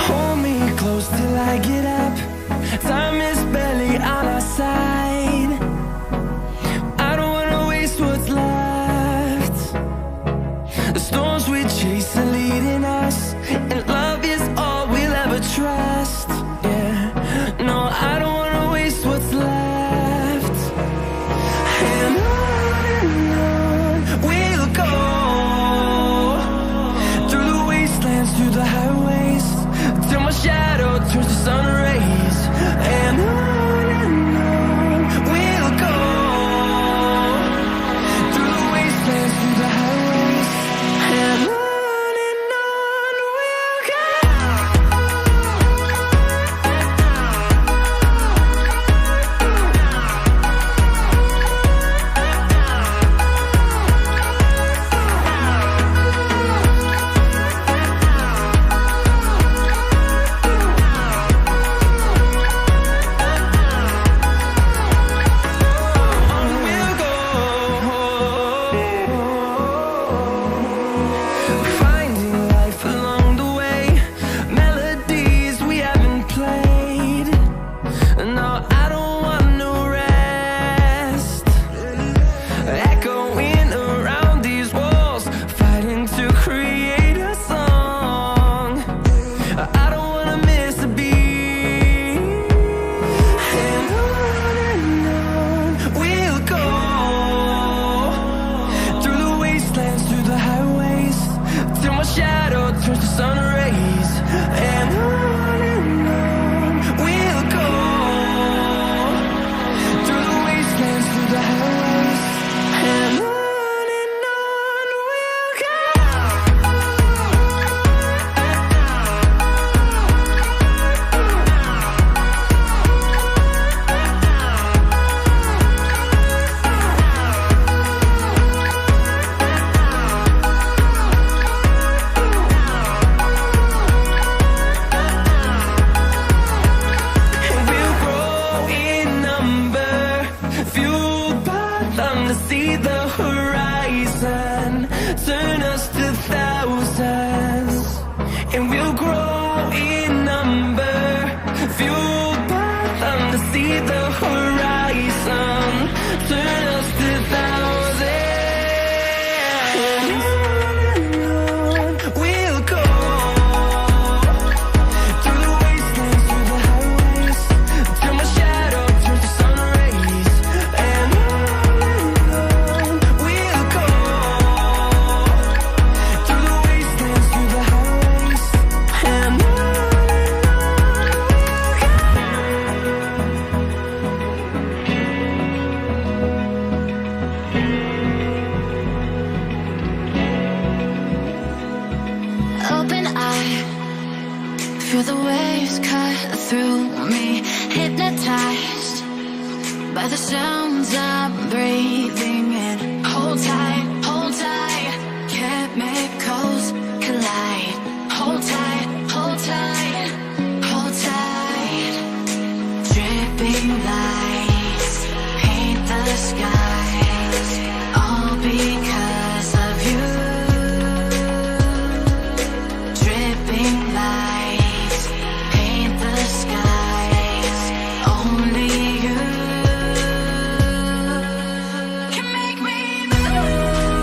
Hold me close till I get up. Time is barely on our side. I don't wanna waste what's left. The storms we chase are leading us, and love is all we'll ever trust. Yeah, no, I don't wanna waste what's left. And on we'll go, through the wastelands, through the highways, till my shadow turns to sun rays. And on we'll go, through the wastelands, through the highways, and on we'll go. Finding life along the way, melodies we haven't played. No, I don't want no rest. Echoing around these walls, fighting to create a song. I don't wanna miss a beat. And on we'll go, through the wastelands, through the highways, till my shadow turns to sun rays. And on we'll go, through the wastelands, through the highways, and on we'll go. And we'll grow in number, fueled by them to see the horizon, turn us to thousands. And we'll grow in number, fueled by them to see the horizon, turn us to thousands. And on we'll go, through the wastelands, through the highways, till my shadow turns to sun rays. And on we'll go, through the wastelands, through the highways, and on we'll go. Open eye, feel the waves cut through me, hypnotized by the sounds I'm breathing in. Hold tight, chemicals collide. Hold tight, hold tight, hold tight. Dripping lights paint the skies, all because of you. Dripping lights paint the skies, only you can make me move.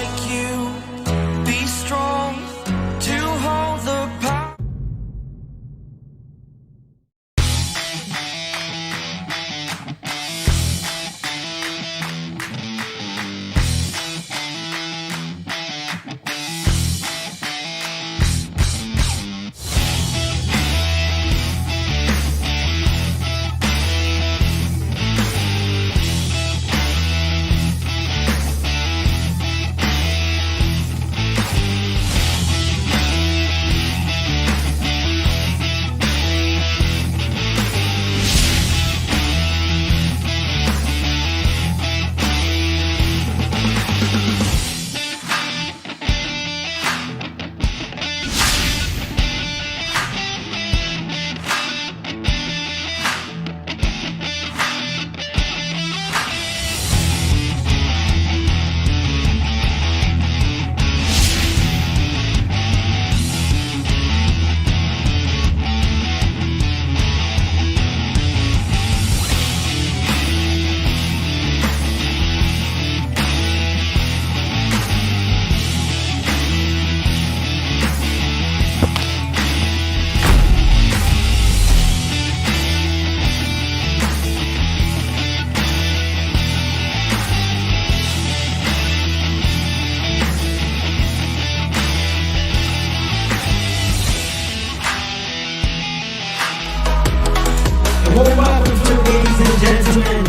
like you. Be strong to hold the power. Welcome to ladies and gentlemen.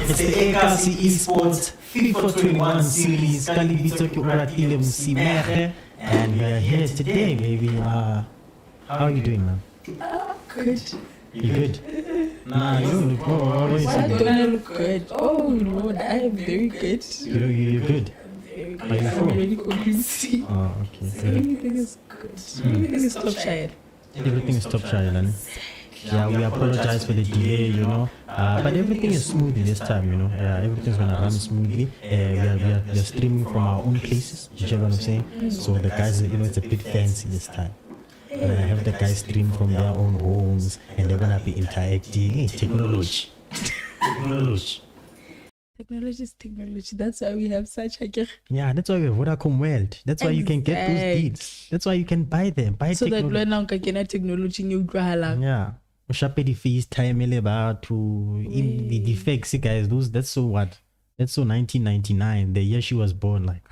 It's the Ekasi Esports FIFA 21 series. Kali Bitoki Uratile Musimere. And we are here today, baby. How are you doing, man? Good. You good? Nah, you don't look always Why don't I look good? Oh Lord, I am very good. You're good. Very Are you good. sure? I'm ready for Greasy. Oh, okay. So Good. everything is good. Everything is top shine. Everything is top child, and yeah, we apologize for the delay, you know, but everything is smooth this time, you know. Everything's gonna run smoothly. We are streaming from our own places, you know what I'm saying? So the guys, you know, it's a bit fancy this time. We're gonna have the guys stream from their own homes, and they're gonna be interacting. Hey, technology. Technology is technology. That's why we have such a Yeah, that's why we have Vodacom World. That's why you can get those deals. That's why you can buy them. Buy so that technology. when I'm getting technology new grahala. Yeah. Ushapedi FaceTime eleba to in the defects, guys. Those that's so what? That's so 1999, the year she was born. Like,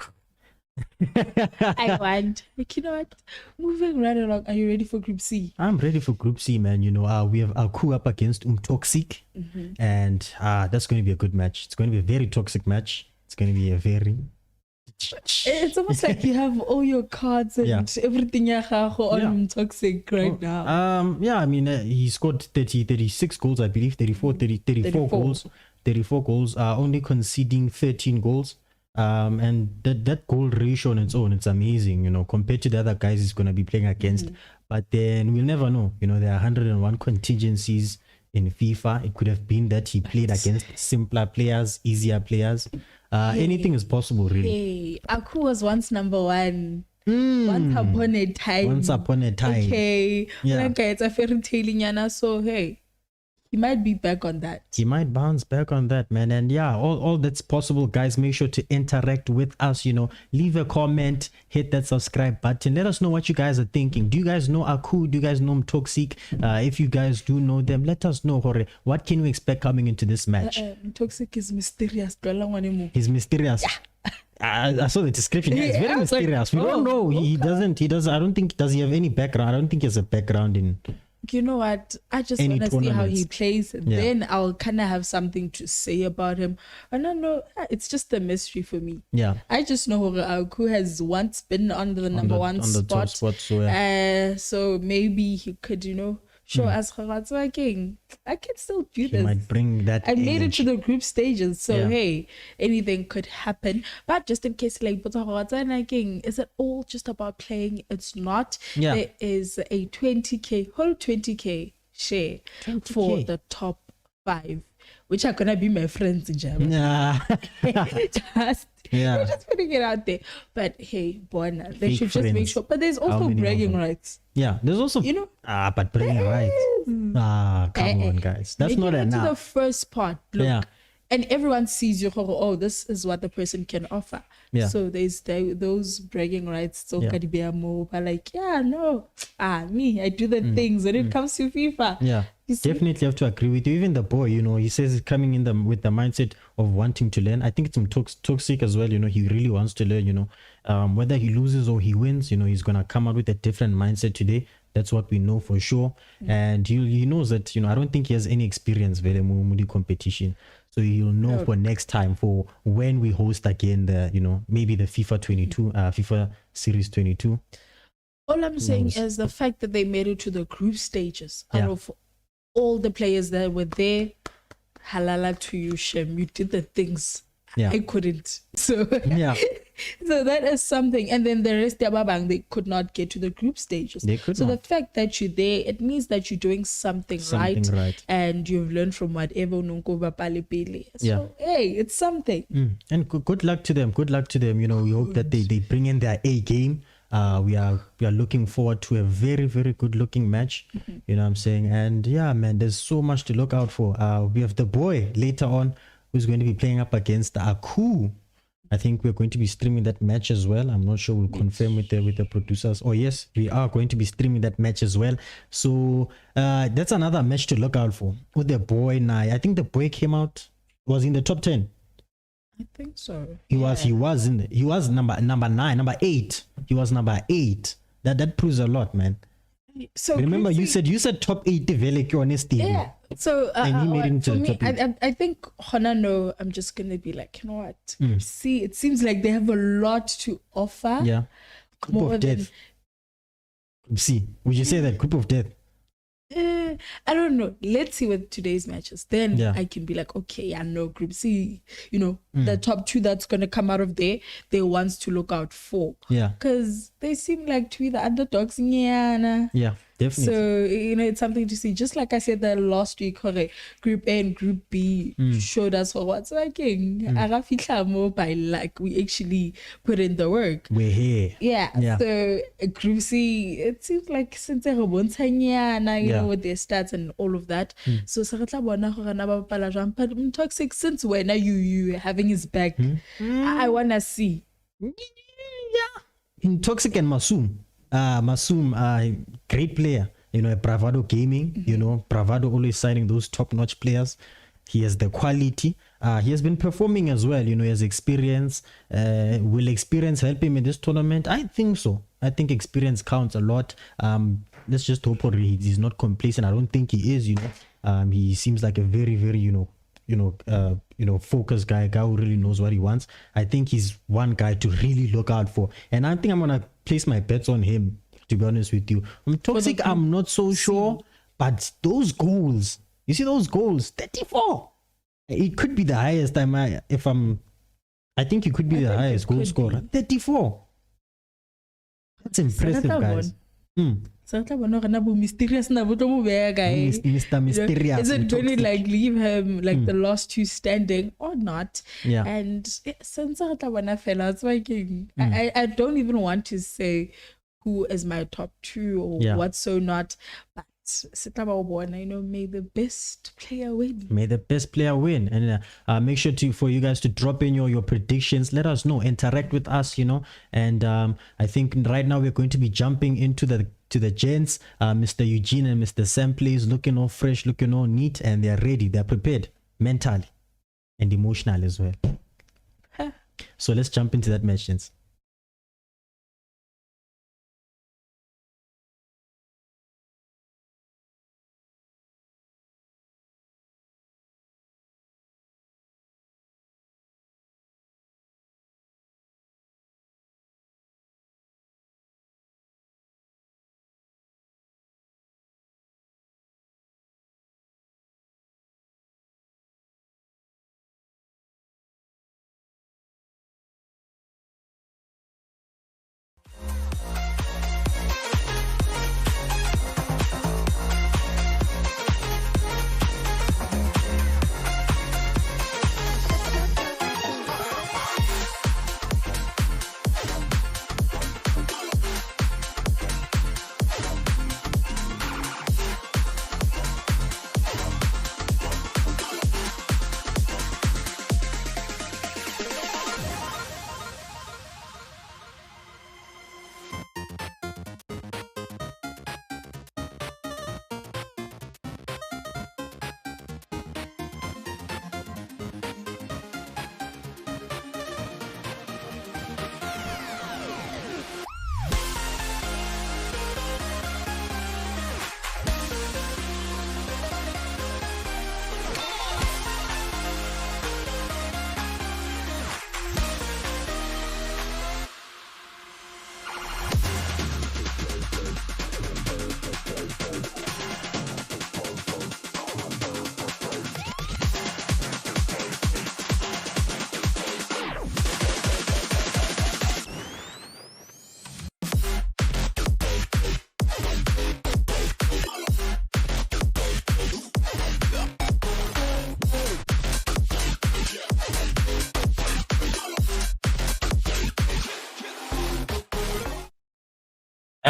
I want. Like, you know what? Moving right along. Are you ready for Group C? I'm ready for Group C, man. You know, we have Aku up against Toxic, and that's going to be a good match. It's going to be a very toxic match. It's going to be a very. It's almost like you have all your cards and everything on toxic right now. Yeah, I mean, he scored 36 goals, I believe, 34 goals. 34 goals, only conceding 13 goals. And that goal ratio on its own, it's amazing, you know, compared to the other guys he's going to be playing against. But then we'll never know, you know, there are 101 contingencies in FIFA. It could have been that he played against simpler players, easier players. Anything is possible, really. Hey, Aku was once number one. Once upon a time. Okay. Yeah. Okay, it's a fairy tale nyana, so hey, he might be back on that. He might bounce back on that, man. And yeah, all that's possible, guys. Make sure to interact with us, you know, leave a comment, hit that subscribe button. Let us know what you guys are thinking. Do you guys know Aku? Do you guys know Toxic? If you guys do know them, let us know. What can we expect coming into this match? Toxic is mysterious. He's mysterious. Yeah. I saw the description. Yeah, it's very mysterious. We don't know. He does. I don't think, does he have any background? I don't think he has a background in. You know what? I just want to see how he plays. Then I'll kind of have something to say about him. And I know it's just a mystery for me. Yeah. I just know Aku has once been on the number one spot. Top spot, so, yeah. So maybe he could, you know, show us I can still do this. He might bring that. I made it to the group stages, so hey, anything could happen. But just in case, like, is it all just about playing? It's not. Yeah. There is a 20k share 20K. for the top 5, which are gonna be my friends in Germany. Yeah. Just putting it out there. But hey, Bona, they Fake should just make friends. sure. But there's also bragging rights. Yeah, there's also, you know, but bragging rights. Come on, guys, that's not to enough. the first part. Look, and everyone sees you, oh, this is what the person can offer. Yeah. So there's those bragging rights. So Yeah. but like, yeah, no, me, I do the things when it comes to FIFA. Yeah, You see? definitely have to agree with you. Even the boy, he says he's coming in with the mindset of wanting to learn. I think it's toxic as well. He really wants to learn. Whether he loses or he wins, he's gonna come out with a different mindset today. That's what we know for sure. And he knows that I don't think he has any experience with the Mumudi competition. So he'll know for next time, for when we host again maybe the FIFA 22, FIFA Series 22. All I'm saying is the fact that they made it to the group stages out Yeah. of all the players that were there. Halala to you, Shem. You did the things Yeah. I couldn't. So Yeah. so that is something. And then the rest, they could not get to the group stages. They could so not. the fact that you're there, it means that you're doing something right. And you've learned from whatever. So Yeah. hey, it's something. And good luck to them. Good luck to them. We hope that they bring in their A game. We are looking forward to a very, very good looking match. You know what I'm saying? And yeah, man, there's so much to look out for. We have the boy later on who's going to be playing up against Aku. I think we're going to be streaming that match as well. I'm not sure. We'll confirm with the producers. Oh yes, we are going to be streaming that match as well. So that's another match to look out for. With the boy Nai. I think the boy was in the top 10. I think so. He was number 9, number 8. He was number 8. That proves a lot, man. So remember, you said top 8 develop your honesty. Yeah. So and he made it into for the me, top 8. I think Honano, I'm just gonna be like, you know what? See, it seems like they have a lot to offer. Yeah. Group of death. See, would you say that group of death? I don't know. Let's see with today's matches. Then I can be like, okay, yeah, no, Group C, the top 2 that's going to come out of there, they wants to look out for. Yeah. Because they seem like to be the underdogs. Yeah, definitely. So, it's something to see. Just like I said the last week, Group A and Group B showed us for what's working. By like we actually put in the work. We're here. Yeah. So Group C, it seems like since with their stats and all of that. So but toxic since when are you having his back? I wanna see. Yeah. In Toxic and Masum, great player. At Bravado Gaming. Bravado always signing those top-notch players. He has the quality. He has been performing as well. He has experience. Will experience help him in this tournament? I think so. I think experience counts a lot. Let's just hope he's not complacent. I don't think he is. He seems like a very, very focused guy who really knows what he wants. I think he's one guy to really look out for, and I think I'm gonna place my bets on him. To be honest with you, Toxic, I'm not so sure, but those goals, you see those goals, 34. It could be the highest. I think it could be the highest goal scorer. 34. That's impressive, guys. Mr. Mysterious. Is it going to like leave him like the last 2 standing or not? Yeah. And since I don't even want to say who is my top 2 or what's so not, but may the best player win. May the best player win. And make sure for you guys to drop in your predictions. Let us know, interact with us, and I think right now we're going to be jumping into the gents. Mr. Eugene and Mr. Sam is looking all fresh, looking all neat, and they're ready, they're prepared mentally and emotionally as well. So let's jump into that match, gents.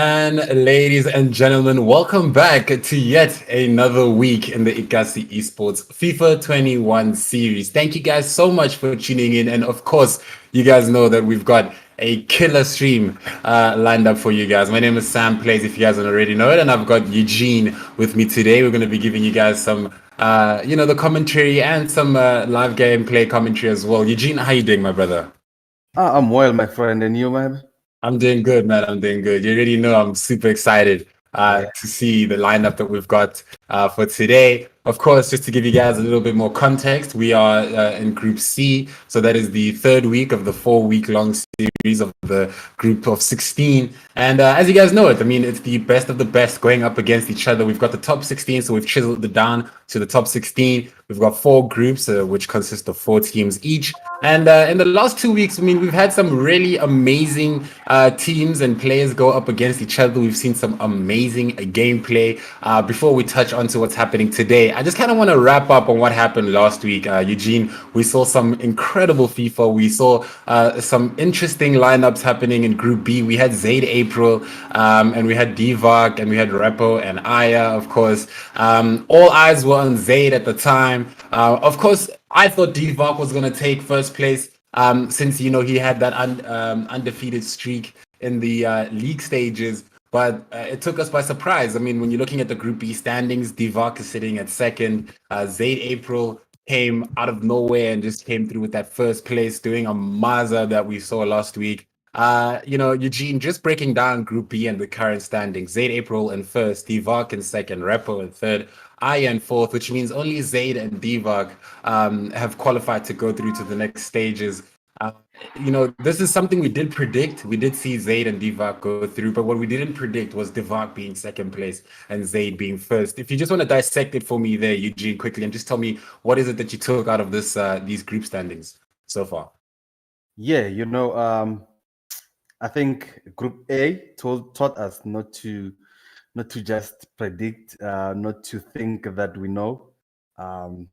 And ladies and gentlemen, welcome back to yet another week in the Ekasi Esports FIFA 21 series. Thank you guys so much for tuning in. And of course, you guys know that we've got a killer stream lined up for you guys. My name is Sam Plays, if you guys don't already know it. And I've got Eugene with me today. We're going to be giving you guys some, the commentary and some live gameplay commentary as well. Eugene, how you doing, my brother? I'm well, my friend, and you, man? I'm doing good, man. I'm doing good. You already know I'm super excited Yeah. to see the lineup that we've got for today. Of course, just to give you guys a little bit more context, we are in Group C. So that is the third week of the 4-week long series of the group of 16. And as you guys know it, I mean, it's the best of the best going up against each other. We've got the top 16, so we've chiseled it down to the top 16. We've got 4 groups, which consist of 4 teams each. And in the last 2 weeks, I mean, we've had some really amazing teams and players go up against each other. We've seen some amazing gameplay. Before we touch on to what's happening today, I just kind of want to wrap up on what happened last week. Eugene, we saw some incredible FIFA. We saw some interesting lineups happening in Group B. We had Zaid April, and we had Divac, and we had Repo and Aya, of course. All eyes were on Zaid at the time. Of course, I thought Divac was going to take first place since, he had that undefeated streak in the league stages. But it took us by surprise. I mean, when you're looking at the Group B standings, Divac is sitting at second. Zaid April came out of nowhere and just came through with that first place, doing a Maza that we saw last week. Eugene, just breaking down Group B and the current standings. Zaid April in first, Divac in second, Repo in third, Aya in fourth, which means only Zaid and Divac have qualified to go through to the next stages. This is something we did predict. We did see Zaid and Divac go through, but what we didn't predict was Divac being second place and Zaid being first. If you just want to dissect it for me there, Eugene, quickly, and just tell me what is it that you took out of this these group standings so far? Yeah, I think Group A taught us not to just predict, not to think that we know. Um,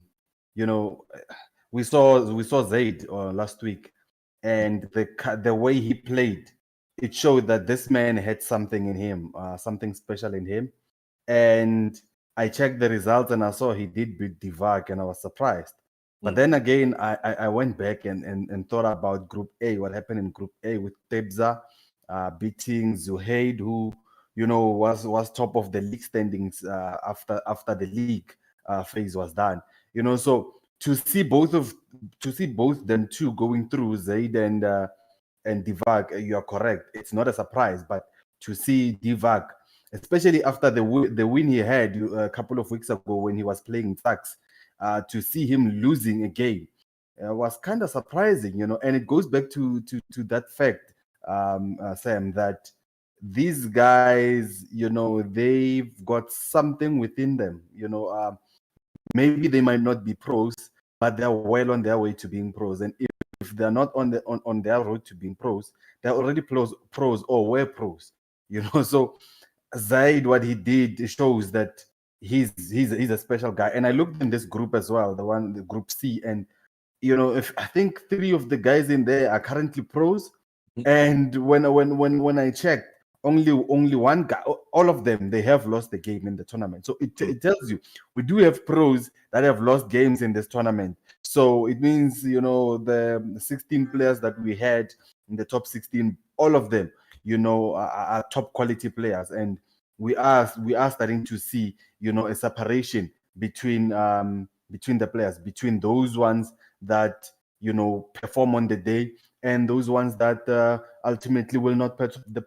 you know, we saw Zaid last week, and the way he played, it showed that this man had something in him, something special in him. And I checked the results, and I saw he did beat Divac, and I was surprised. But then again, I went back and thought about Group A, what happened in Group A with Tebza beating Zuhaid, who was top of the league standings after the league phase was done. So to see both them two going through, Zaid and Divac, you are correct. It's not a surprise, but to see Divac, especially after the win he had a couple of weeks ago when he was playing Sax, to see him losing a game was kind of surprising, and it goes back to that fact, Sam, that these guys, they've got something within them, maybe they might not be pros, but they're well on their way to being pros. And if they're not on their road to being pros, they're already pros or were pros, So Zaid, what he did shows that he's a special guy. And I looked in this group as well, the Group C, and if I think 3 of the guys in there are currently pros, and when I checked, only one guy, all of them, they have lost the game in the tournament. So it tells you we do have pros that have lost games in this tournament. So it means the 16 players that we had in the top 16, all of them are top quality players, and we are starting to see a separation between the players, between those ones that perform on the day and those ones that ultimately will not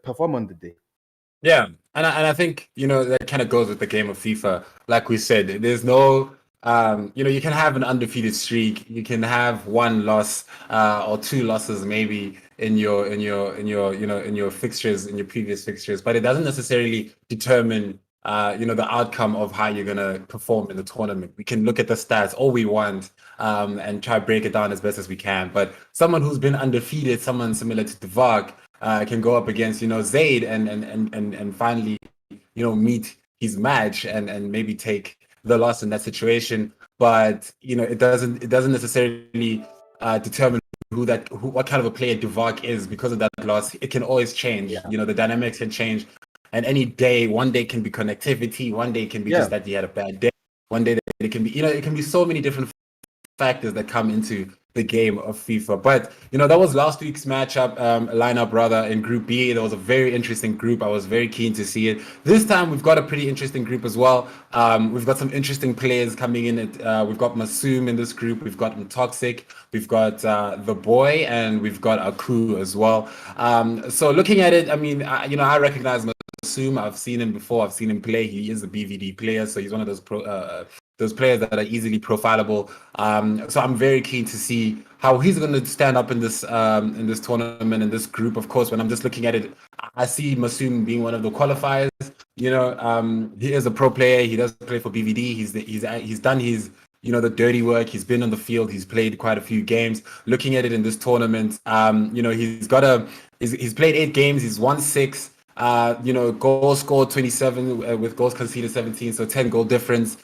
perform on the day. Yeah, and I think that kind of goes with the game of FIFA. Like we said, there's no you can have an undefeated streak, you can have 1 loss or 2 losses maybe in your fixtures, in your previous fixtures, but it doesn't necessarily determine the outcome of how you're gonna perform in the tournament. We can look at the stats all we want and try to break it down as best as we can. But someone who's been undefeated, someone similar to Divac, can go up against Zaid and finally meet his match and maybe take the loss in that situation. But it doesn't necessarily determine what kind of a player Divac is because of that loss. It can always change. Yeah. The dynamics can change And any day, one day can be connectivity, one day can be just that you had a bad day, one day that it can be, it can be so many different factors that come into the game of FIFA. But that was last week's matchup lineup rather in Group B. There was a very interesting group. I was very keen to see it. This time we've got a pretty interesting group as well. We've got some interesting players coming in. We've got Masoom in this group. We've got Toxic. We've got the boy, and we've got Aku as well. So looking at it, I mean, I recognize Masoom. I've seen him before. I've seen him play. He is a BVD player, so he's one of those players that are easily profilable. So I'm very keen to see how he's going to stand up in this tournament, in this group. Of course, when I'm just looking at it, I see Masoom being one of the qualifiers. He is a pro player. He does play for BVD. He's done his the dirty work. He's been on the field. He's played quite a few games. Looking at it in this tournament, he's played 8 games. He's won 6. Goals scored 27 with goals conceded 17, so 10 goal difference.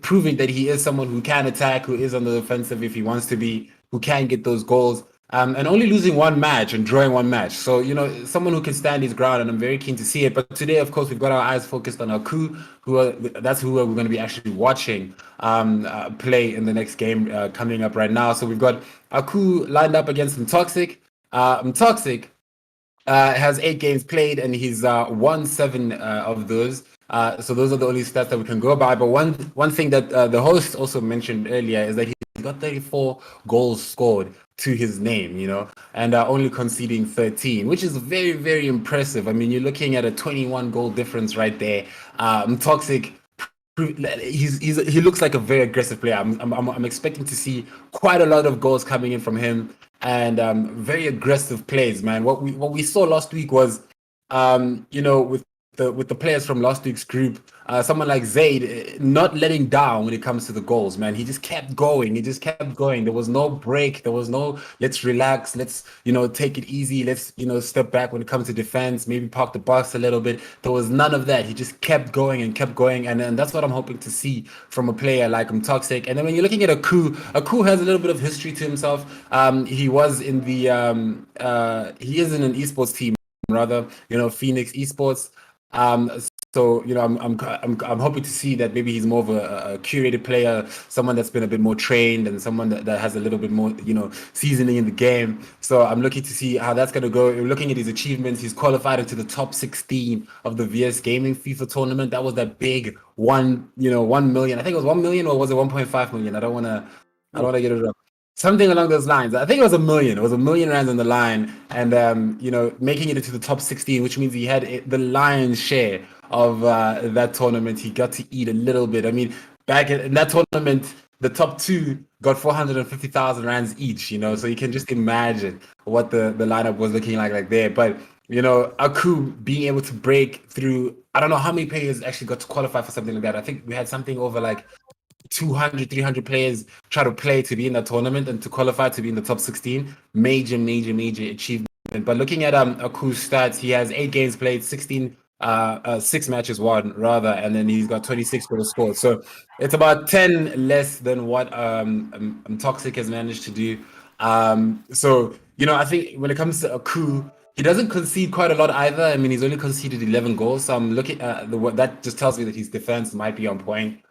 Proving that he is someone who can attack, who is on the offensive if he wants to be, who can get those goals. And only losing one match and drawing one match. So, someone who can stand his ground, and I'm very keen to see it. But today, of course, we've got our eyes focused on Aku, that's who we're going to be actually watching play in the next game coming up right now. So we've got Aku lined up against Toxic. Toxic has 8 games played, and he's won 7 of those. So those are the only stats that we can go by. But one thing that the host also mentioned earlier is that he's got 34 goals scored to his name, and only conceding 13, which is very, very impressive. I mean, you're looking at a 21 goal difference right there. Toxic, he looks like a very aggressive player. I'm expecting to see quite a lot of goals coming in from him, and very aggressive plays, man. What we saw last week was, with the players from last week's group, someone like Zaid not letting down when it comes to the goals, man. He just kept going. There was no break. There was no let's relax. Let's take it easy. Let's step back when it comes to defense. Maybe park the bus a little bit. There was none of that. He just kept going, and that's what I'm hoping to see from a player like Toxic. And then when you're looking at Aku has a little bit of history to himself. He was in he is in an esports team rather, Phoenix Esports. So I'm hoping to see that maybe he's more of a curated player, someone that's been a bit more trained, and someone that has a little bit more seasoning in the game. So I'm looking to see how that's gonna go. Looking at his achievements, he's qualified into the top 16 of the VS Gaming FIFA tournament. That was that big 1 million. I think it was 1 million, or was it 1.5 million? I don't wanna get it wrong. Something along those lines. I think it was 1 million. It was 1 million rands on the line, and making it into the top 16, which means he had the lion's share of that tournament. He got to eat a little bit. I mean, back in that tournament, the top 2 got 450,000 rands each. So you can just imagine what the lineup was looking like there. But Aku being able to break through. I don't know how many players actually got to qualify for something like that. I think we had something over like 200, 300 players try to play to be in the tournament and to qualify to be in the top 16. Major achievement. But looking at Aku's stats, he has 8 games played, 6 matches won rather, and then he's got 26 goals scored. So it's about 10 less than what Toxic has managed to do. So I think when it comes to Aku, he doesn't concede quite a lot either. I mean, he's only conceded 11 goals. So I'm looking at that just tells me that his defense might be on point.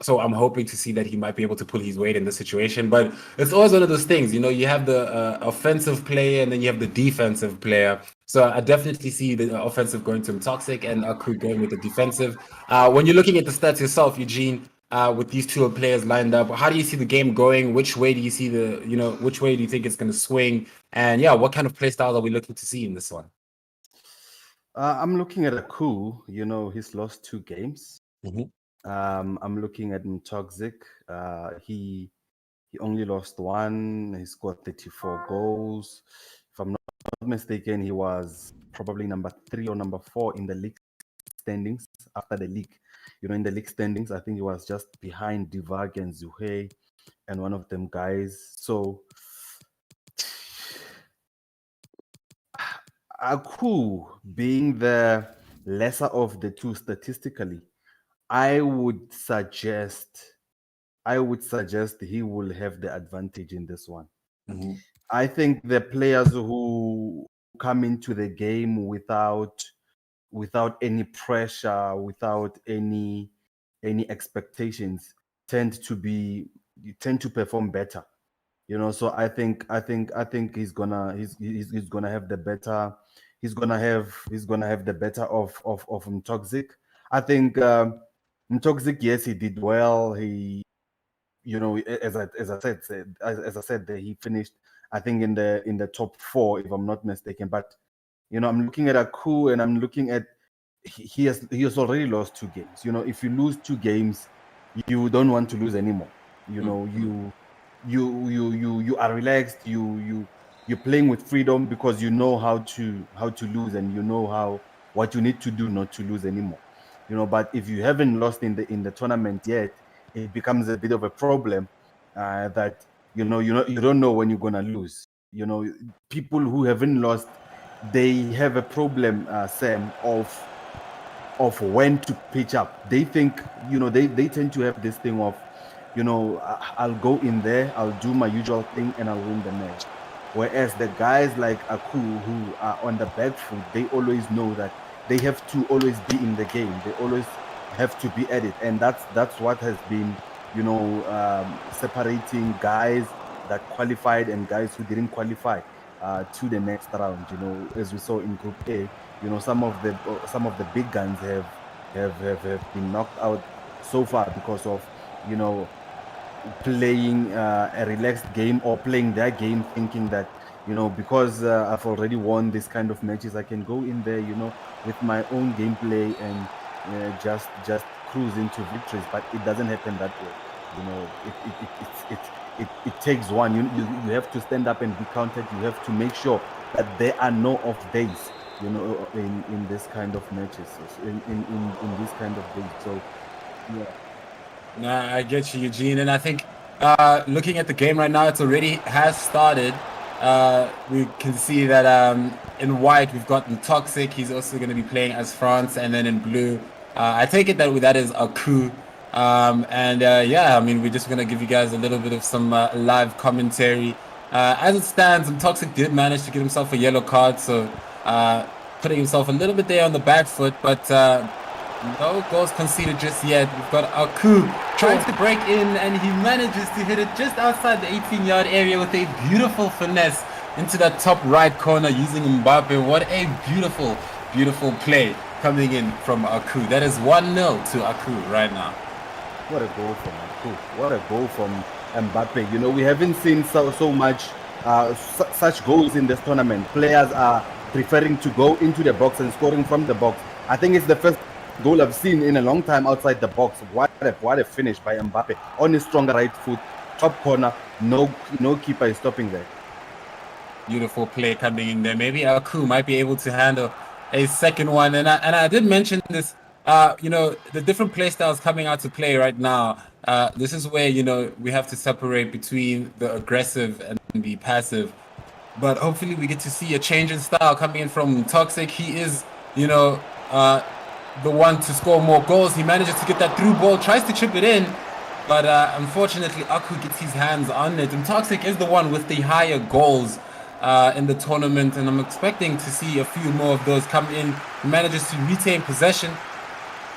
So I'm hoping to see that he might be able to pull his weight in this situation. But it's always one of those things, you have the offensive player and then you have the defensive player. So I definitely see the offensive going to Toxic and Aku going with the defensive. When you're looking at the stats yourself, Eugene, with these 2 players lined up, how do you see the game going? Which way do you see which way do you think it's going to swing? And yeah, what kind of play style are we looking to see in this one? I'm looking at Aku. He's lost 2 games. Mm-hmm. I'm looking at Toxic. He only lost 1. He scored 34 goals. If I'm not mistaken, he was probably number 3 or number 4 in the league standings after the league. In the league standings, I think he was just behind Divag and Zuhei and one of them guys. So Aku being the lesser of the 2 statistically, I would suggest he will have the advantage in this one. Mm-hmm. I think the players who come into the game without without any pressure, without any expectations, tend to perform better. So I think he's gonna have the better. He's gonna have the better of Mtoxic. I think Mtoxic, yes, he did well. As I said, that he finished, I think, in the top four, if I'm not mistaken. But I'm looking at Aku, and I'm looking at he has already lost 2 games. If you lose 2 games, you don't want to lose anymore. You are relaxed. You're playing with freedom because you know how to lose, and you know what you need to do not to lose anymore. But if you haven't lost in the tournament yet, it becomes a bit of a problem, that you don't know when you're gonna lose. People who haven't lost, they have a problem, Sam, of when to pitch up. They think, they tend to have this thing of, I'll go in there, I'll do my usual thing, and I'll win the match. Whereas the guys like Aku, who are on the back foot, they always know that they have to always be in the game. They always have to be at it, and that's what has been, separating guys that qualified and guys who didn't qualify to the next round. As we saw in Group A, some of the big guns have been knocked out so far because of playing a relaxed game, or playing their game thinking that because I've already won this kind of matches, I can go in there with my own gameplay and just cruise into victories. But it doesn't happen that way. It takes one. You have to stand up and be counted. You have to make sure that there are no off days in this kind of matches, in this kind of days. So yeah. Nah, I get you, Eugene. And I think looking at the game right now, it already has started. We can see that in white, we've got Toxic. He's also going to be playing as France. And then in blue, I take it that is Aku. Yeah, I mean, we're just going to give you guys a little bit of some live commentary. As it stands, Toxic did manage to get himself a yellow card. So putting himself a little bit there on the back foot. But no goals conceded just yet. We've got Aku trying to break in, and he manages to hit it just outside the 18-yard area with a beautiful finesse into that top right corner using Mbappe. What a beautiful, beautiful play coming in from Aku. That is 1-0 to Aku right now. What a goal from Aku. What a goal from Mbappe. We haven't seen so much such goals in this tournament. Players are preferring to go into the box and scoring from the box. I think it's the first goal I've seen in a long time outside the box. What a finish by Mbappe on his strong right foot, top corner. No keeper is stopping there. Beautiful play coming in there. Maybe Aku might be able to handle a second one. And I did mention this. The different play styles coming out to play right now. This is where we have to separate between the aggressive and the passive. But hopefully we get to see a change in style coming in from Toxic. He is the one to score more goals. He manages to get that through ball, tries to chip it in, but unfortunately Aku gets his hands on it. And Toxic is the one with the higher goals in the tournament, and I'm expecting to see a few more of those come in. He manages to retain possession.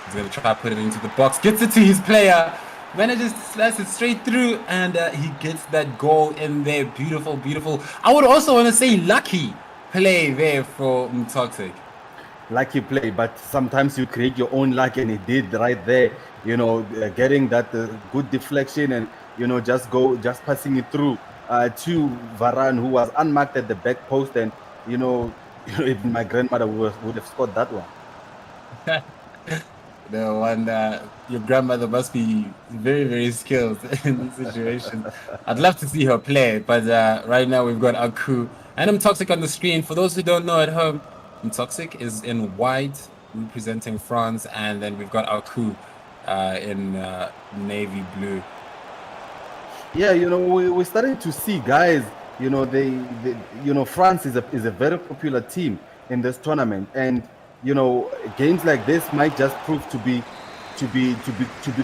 He's going to try to put it into the box, gets it to his player, manages to slice it straight through, and he gets that goal in there. Beautiful, beautiful. I would also want to say lucky play there for Toxic. Lucky play, but sometimes you create your own luck, and he did right there. Getting that good deflection, and just passing it through to Varane, who was unmarked at the back post, and even my grandmother would have scored that one. The one your grandmother must be very, very skilled in this situation. I'd love to see her play, but right now we've got Aku and Toxic on the screen. For those who don't know at home, Toxic is in white, representing France, and then we've got Aku in navy blue. Yeah, we're starting to see guys. France is a very popular team in this tournament, and games like this might just prove to be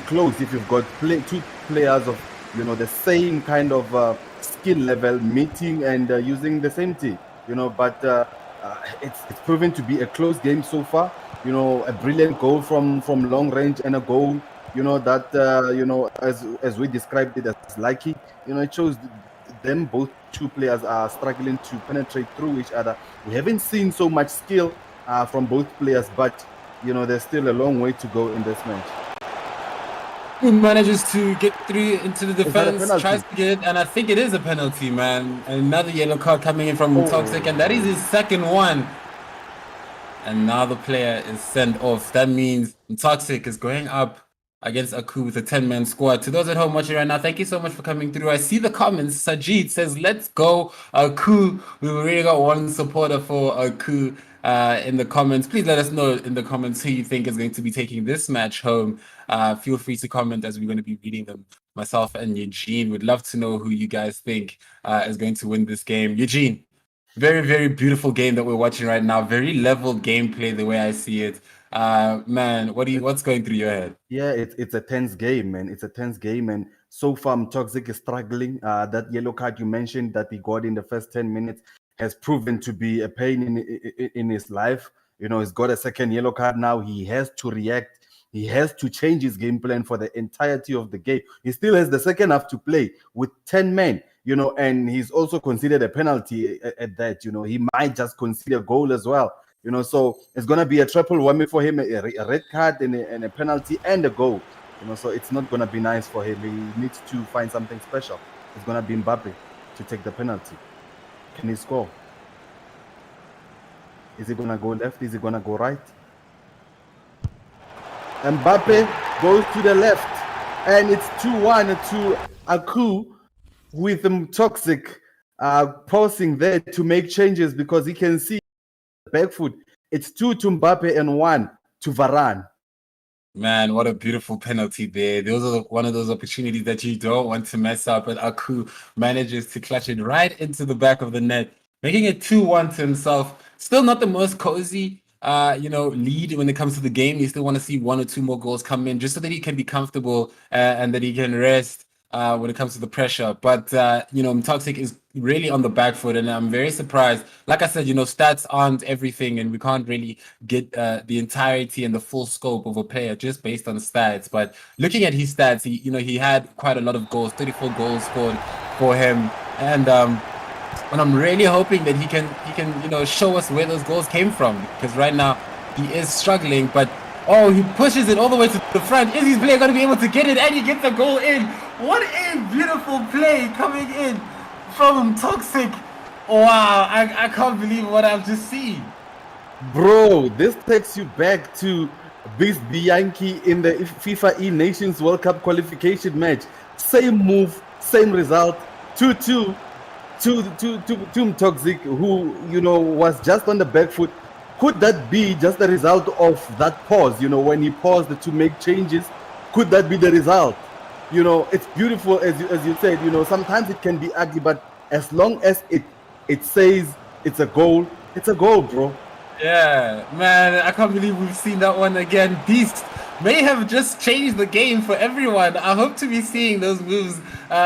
close if you've got two players of the same kind of skill level meeting and using the same team. But It's proven to be a close game so far. You know, a brilliant goal from long range and a goal, you know, that as we described it as lucky. You know, it shows them both two players are struggling to penetrate through each other. We haven't seen so much skill from both players, but you know, there's still a long way to go in this match. Who manages to get through into the Is that a defense, penalty? tries to get, and I think it is a penalty, man. Another yellow card coming in from Toxic, and that is his second one. And now the player is sent off. That means Toxic is going up against Aku with a 10-man squad. To those at home watching right now, thank you so much for coming through. I see the comments. Sajid says, let's go Aku. We've already got one supporter for Aku in the comments. Please let us know in the comments who you think is going to be taking this match home. Feel free to comment as we're going to be reading them. Myself and Eugene would love to know who you guys think is going to win this game. Eugene, very, very beautiful game that we're watching right now. Very level gameplay, the way I see it. Man, what's going through your head? Yeah, it's a tense game, man. It's a tense game, and so far Toxic is struggling. That yellow card you mentioned that he got in the first 10 minutes has proven to be a pain in his life. You know, he's got a second yellow card now. He has to react. He has to change his game plan for the entirety of the game. He still has the second half to play with 10 men, you know, and he's also considered a penalty at that. You know, he might just consider a goal as well. You know, so it's going to be a triple whammy for him, a red card and a penalty and a goal. You know, so it's not going to be nice for him. He needs to find something special. It's going to be Mbappe to take the penalty. Can he score? Is he going to go left? Is he going to go right? Mbappe goes to the left, and it's 2-1 to Aku with Toxic pausing there to make changes because he can see back foot. It's 2 to Mbappe and 1 to Varane. Man, what a beautiful penalty there. Those are one of those opportunities that you don't want to mess up, and Aku manages to clutch it right into the back of the net, making it 2-1 to himself. Still not the most cozy lead when it comes to the game. You still want to see 1 or 2 more goals come in just so that he can be comfortable and that he can rest when it comes to the pressure. But Toxic is really on the back foot, and I'm very surprised. Like I said, stats aren't everything, and we can't really get the entirety and the full scope of a player just based on stats. But looking at his stats, he had quite a lot of goals, 34 goals scored for him, and I'm really hoping that he can show us where those goals came from, because right now he is struggling. But he pushes it all the way to the front. Is his player going to be able to get it? And he gets the goal in. What a beautiful play coming in from Toxic. Wow, I can't believe what I've just seen. Bro, this takes you back to Beast Bianchi in the FIFA E-Nations World Cup qualification match. Same move, same result, 2-2 to Toxic, who was just on the back foot. Could that be just the result of that pause? When he paused to make changes, could that be the result? It's beautiful, as you said. Sometimes it can be ugly, but as long as it says it's a goal, bro. Yeah, man, I can't believe we've seen that one again. Beast may have just changed the game for everyone. I hope to be seeing those moves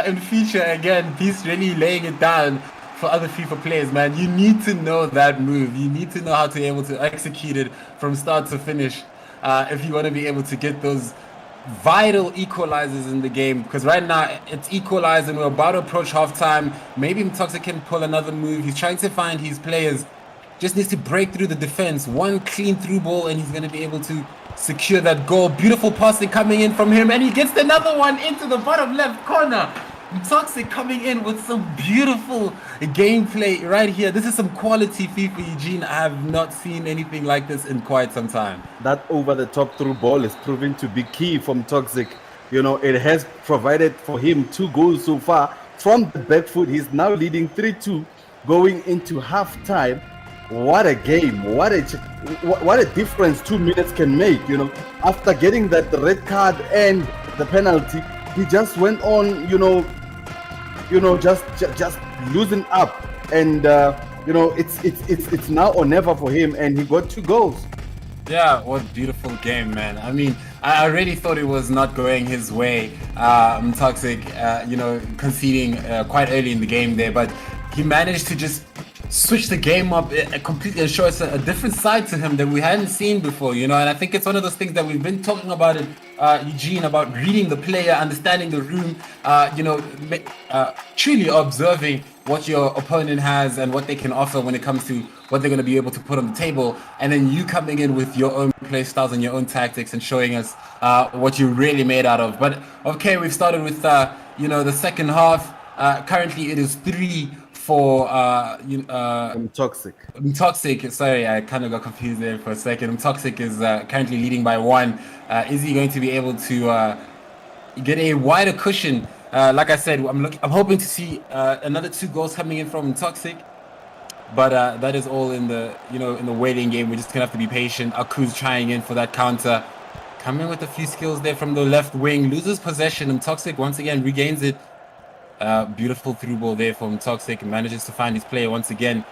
in future again. Beast really laying it down for other FIFA players, man. You need to know that move. You need to know how to be able to execute it from start to finish if you want to be able to get those vital equalizers in the game, because right now it's equalized and we're about to approach halftime. Maybe Toxic can pull another move. He's trying to find his players. Just needs to break through the defense. One clean through ball and he's going to be able to secure that goal. Beautiful passing coming in from him, and he gets another one into the bottom left corner. Toxic coming in with some beautiful gameplay right here. This is some quality FIFA, Eugene. I have not seen anything like this in quite some time. That over-the-top through ball is proving to be key from Toxic. It has provided for him 2 goals so far from the back foot. He's now leading 3-2 going into halftime. What a game. What a difference 2 minutes can make. After getting that red card and the penalty, he just went on, just losing up, and it's now or never for him, and he got 2 goals. Yeah, what beautiful game, man. I mean, I already thought it was not going his way. Toxic, conceding quite early in the game there, but he managed to just switch the game up completely and show us a different side to him that we hadn't seen before, you know. And I think it's one of those things that we've been talking about it, Eugene, about reading the player, understanding the room, truly observing what your opponent has and what they can offer when it comes to what they're going to be able to put on the table, and then you coming in with your own play styles and your own tactics and showing us what you're really made out of. But okay, we've started with the second half. Currently it is 3-4 Toxic. Toxic, sorry, I kind of got confused there for a second. Toxic is currently leading by 1. Is he going to be able to get a wider cushion? Like I said, I'm hoping to see another 2 goals coming in from Toxic, but that is all in the in the waiting game. We're just gonna have to be patient. Aku's trying in for that counter, coming with a few skills there from the left wing, loses possession, and Toxic once again regains it. Beautiful through ball there from Toxic, manages to find his player once again.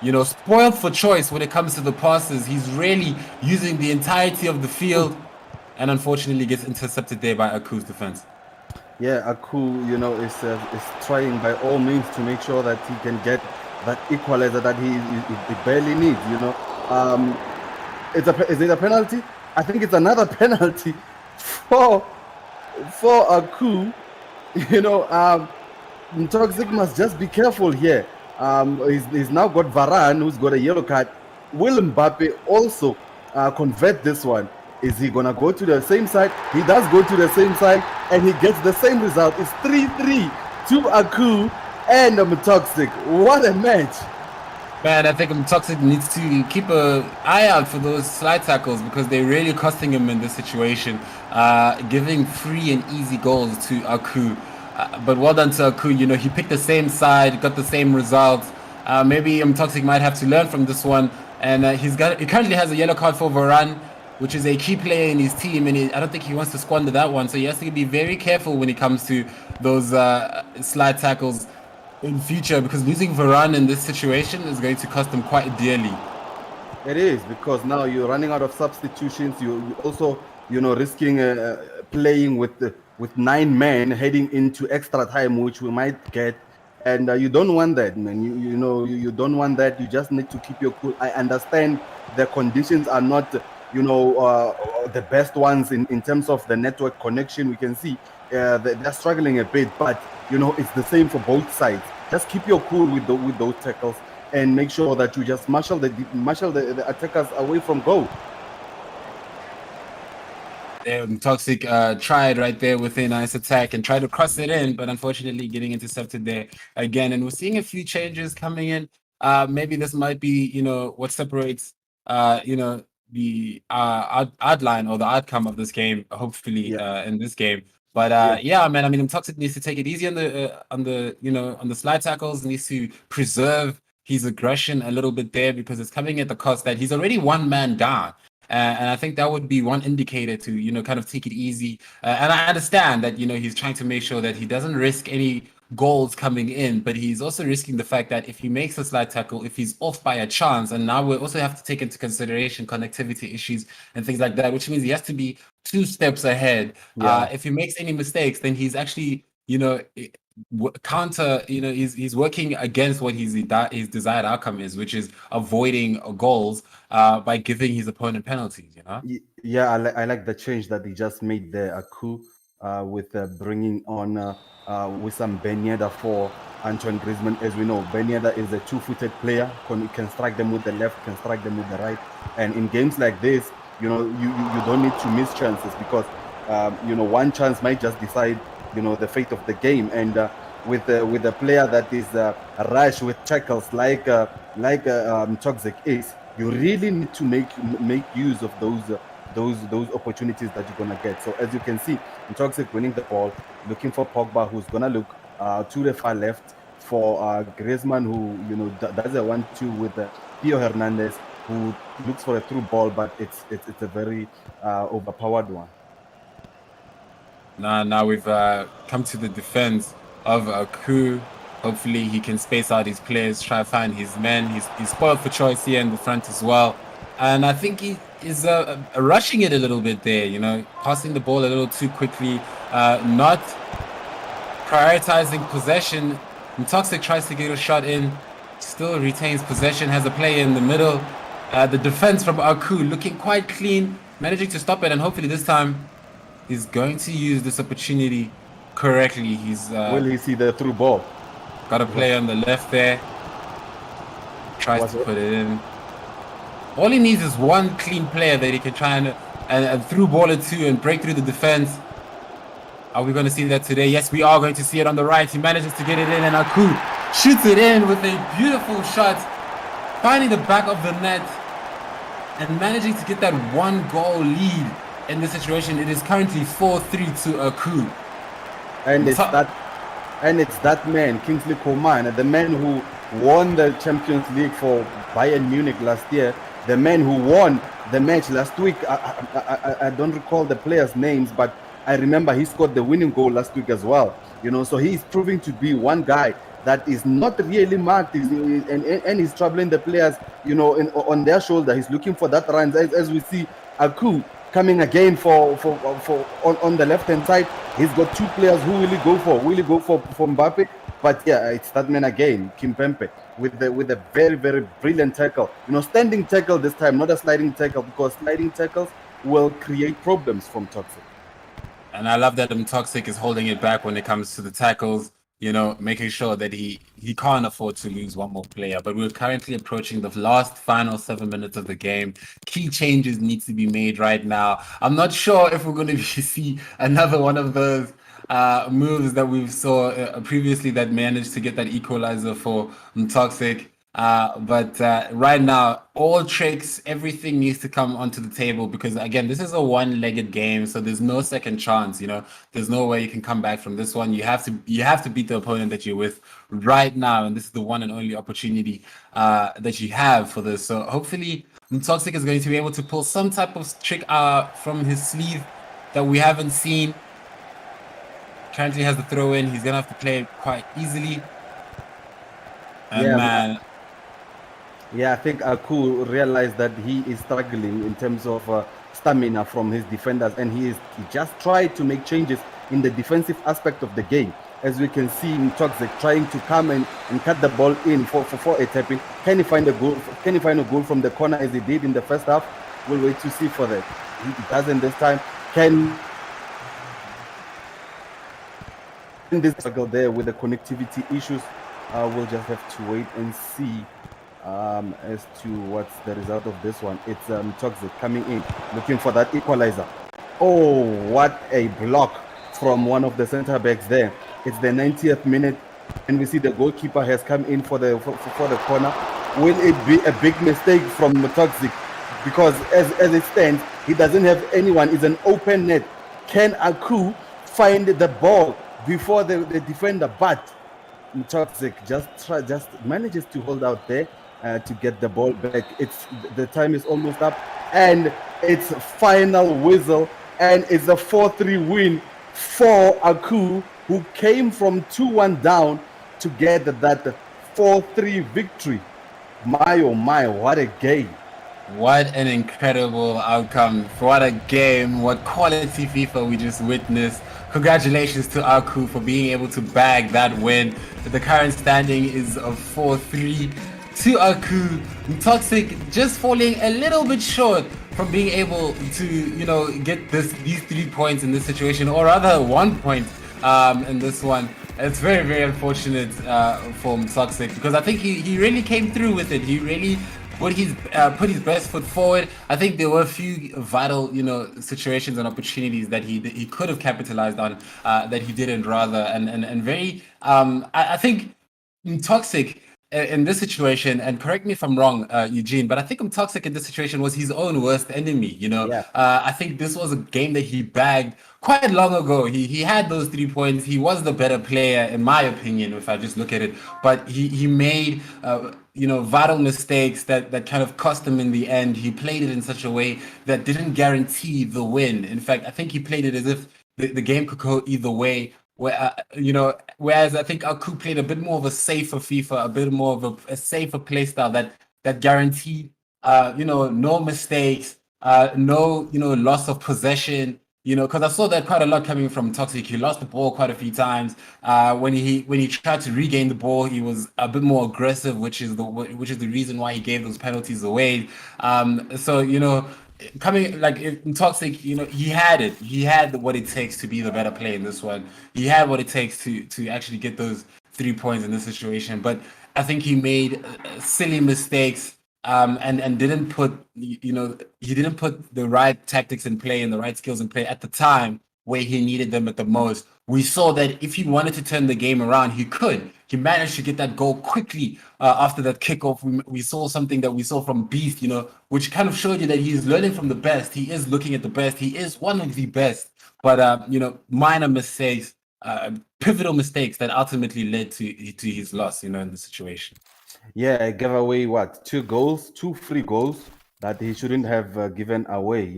Spoiled for choice when it comes to the passes. He's really using the entirety of the field, and unfortunately gets intercepted there by Aku's defense. Yeah, Aku, is trying by all means to make sure that he can get that equalizer that he barely needs. Is it a penalty? I think it's another penalty for Aku. Toxic must just be careful here. He's now got Varane, who's got a yellow card. Will Mbappe also convert this one? Is he gonna go to the same side? He does go to the same side, and he gets the same result. It's 3-3 to Aku and Toxic. What a match! Man, I think Toxic needs to keep an eye out for those slide tackles because they're really costing him in this situation, giving free and easy goals to Aku. But well done to Aku. He picked the same side, got the same results. Maybe Toxic might have to learn from this one. And he currently has a yellow card for Varane, which is a key player in his team, and I don't think he wants to squander that one. So he has to be very careful when it comes to those slide tackles in future, because losing Varane in this situation is going to cost him quite dearly. It is, because now you're running out of substitutions. You also, risking playing with 9 men heading into extra time, which we might get, and you don't want that, man. You don't want that. You just need to keep your cool. I understand the conditions are not, the best ones in terms of the network connection. We can see they're struggling a bit, but it's the same for both sides. Just keep your cool with those tackles and make sure that you just marshal the attackers away from goal. Toxic tried right there with a nice attack and tried to cross it in, but unfortunately getting intercepted there again. And we're seeing a few changes coming in. Maybe this might be, what separates, the outline or the outcome of this game, hopefully, in this game. But man, I mean, Toxic needs to take it easy on the slide tackles. Needs to preserve his aggression a little bit there, because it's coming at the cost that he's already 1 man down. And I think that would be one indicator to, kind of take it easy. And I understand that, he's trying to make sure that he doesn't risk any goals coming in, but he's also risking the fact that if he makes a slide tackle, if he's off by a chance, and now we also have to take into consideration connectivity issues and things like that, which means he has to be 2 steps ahead. If he makes any mistakes, then he's actually, counter, he's working against what his desired outcome is, which is avoiding goals by giving his opponent penalties. Yeah, I like the change that he just made there, Aku, with bringing on Wissam Ben Yedder for Antoine Griezmann. As we know, Ben Yedder is a 2-footed player, can strike them with the left, can strike them with the right. And in games like this, you don't need to miss chances, because one chance might just decide the fate of the game. And with a player that is rash with tackles like Toxic is, you really need to make use of those opportunities that you're gonna get. So as you can see, Toxic winning the ball, looking for Pogba, who's gonna look to the far left for Griezmann, who does a 1-2 with Pio Hernandez, who looks for a through ball, but it's a very overpowered one. Now we've come to the defense of Aku. Hopefully he can space out his players, try to find his men. He's spoiled for choice here in the front as well. And I think he is rushing it a little bit there, passing the ball a little too quickly, not prioritizing possession. And Toxic tries to get a shot in, Still retains possession, has a player in the middle. The defense from Aku looking quite clean, managing to stop it, and hopefully this time he's going to use this opportunity correctly. He's Will he see the through ball? got a player on the left there. Tries Was to it? put it in. All he needs is one clean player that he can try and through ball it to and break through the defense. Are we going to see that today? Yes, we are going to see it on the right. He manages to get it in, and Aku shoots it in with a beautiful shot, finding the back of the net and managing to get that 1-goal lead in this situation. It is currently 4-3 to Aku. And it's that man, Kingsley Coman, the man who won the Champions League for Bayern Munich last year, the man who won the match last week. I don't recall the players' names, but I remember he scored the winning goal last week as well. You know, so he's proving to be one guy that is not really marked, and he's troubling the players, you know, on their shoulder. He's looking for that run, as we see Aku coming again for on the left hand side. He's got two players who will he go for? Will he go for Mbappe? But yeah, it's that man again, Kimpembe, with a very, very brilliant tackle. You know, standing tackle this time, not a sliding tackle, because sliding tackles will create problems from Toxic. And I love that Toxic is holding it back when it comes to the tackles, you know, making sure that he can't afford to lose one more player. But we're currently approaching the last final 7 minutes of the game. Key changes need to be made right now. I'm not sure if we're going to see another one of those moves that we saw previously that managed to get that equalizer for Toxic. But right now, all tricks, everything needs to come onto the table because again, this is a one-legged game, so there's no second chance. You know, there's no way you can come back from this one. You have to beat the opponent that you're with right now, and this is the one and only opportunity that you have for this. So hopefully, Toxic is going to be able to pull some type of trick from his sleeve that we haven't seen. Currently has the throw in. He's gonna have to play it quite easily. And Yeah, man. Yeah, I think Aku realized that he is struggling in terms of stamina from his defenders, and he just tried to make changes in the defensive aspect of the game. As we can see in Toxic trying to come and cut the ball in for a tapping. Can he find a goal? Can he find a goal from the corner as he did in the first half? We'll wait to see for that. He doesn't this time. Can this struggle there with the connectivity issues? We'll just have to wait and see. As to what's the result of this one. It's Toxic coming in, looking for that equalizer. Oh, what a block from one of the center backs there. It's the 90th minute, and we see the goalkeeper has come in for the corner. Will it be a big mistake from Toxic? Because as it stands, he doesn't have anyone. It's an open net. Can Aku find the ball before the defender? But Toxic just manages to hold out there. To get the ball back. The time is almost up, and it's final whistle, and it's a 4-3 win for Aku, who came from 2-1 down to get that 4-3 victory. My oh my, what a game! What an incredible outcome. What a game. What quality FIFA we just witnessed. Congratulations to Aku for being able to bag that win. The current standing is of 4-3 to Aku. Toxic just falling a little bit short from being able to, you know, get these 3 points in this situation, or rather 1 point in this one. It's very, very unfortunate for Toxic because I think he really came through with it. He really put his best foot forward. I think there were a few vital, you know, situations and opportunities that he could have capitalized on that he didn't, rather, and very. I think Toxic in this situation, and correct me if I'm wrong, Eugene, but I think Toxic in this situation was his own worst enemy. You know, Yeah. I think this was a game that he bagged quite long ago. He had those 3 points. He was the better player, in my opinion, if I just look at it. But he made you know, vital mistakes that kind of cost him in the end. He played it in such a way that didn't guarantee the win. In fact, I think he played it as if the game could go either way. Where you know, whereas I think Aku played a bit more of a safer FIFA, a bit more of a safer play style that guaranteed you know, no mistakes, no, you know, loss of possession. because I saw that quite a lot coming from Toxic. He lost the ball quite a few times. When he tried to regain the ball, he was a bit more aggressive, which is the reason why he gave those penalties away. So coming like in Toxic, he had it. He had what it takes to be the better player in this one. He had what it takes to actually get those 3 points in this situation. But I think he made silly mistakes, and didn't put he didn't put the right tactics in play and the right skills in play at the time where he needed them at the most. We saw that if he wanted to turn the game around, he could. He managed to get that goal quickly after that kickoff. We saw something that we saw from Beast, which kind of showed you that he's learning from the best. He is looking at the best. He is one of the best. But minor mistakes, pivotal mistakes that ultimately led to his loss, in the situation. Yeah, gave away what? 2 goals, 2 free goals that he shouldn't have given away,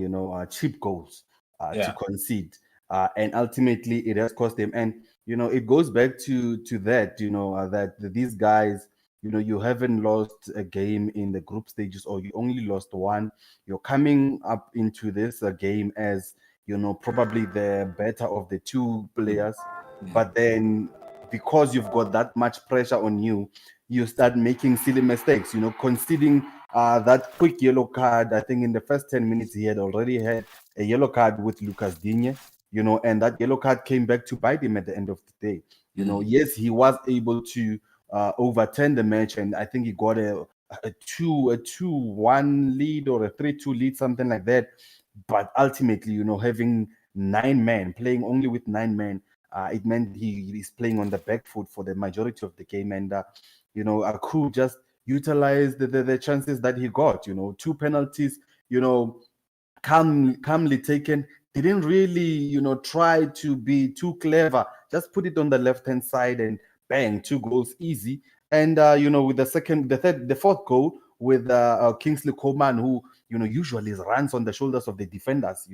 cheap goals to Yeah. concede. And ultimately it has cost him. And, it goes back to that, that these guys, you haven't lost a game in the group stages, or you only lost one. You're coming up into this game as, probably the better of the two players. But then because you've got that much pressure on you, you start making silly mistakes, conceding that quick yellow card. I think in the first 10 minutes, he had already had a yellow card with Lucas Digne, and that yellow card came back to bite him at the end of the day. Yes, he was able to overturn the match, and I think he got a 2-1 lead or a 3-2 lead, something like that. But ultimately, having 9 men, playing only with 9 men, it meant he is playing on the back foot for the majority of the game. And Aku just utilized the chances that he got. 2 penalties, calmly taken. Didn't really, try to be too clever. Just put it on the left hand side and bang, 2 goals easy. And with the fourth goal with Kingsley Coman, who usually runs on the shoulders of the defenders.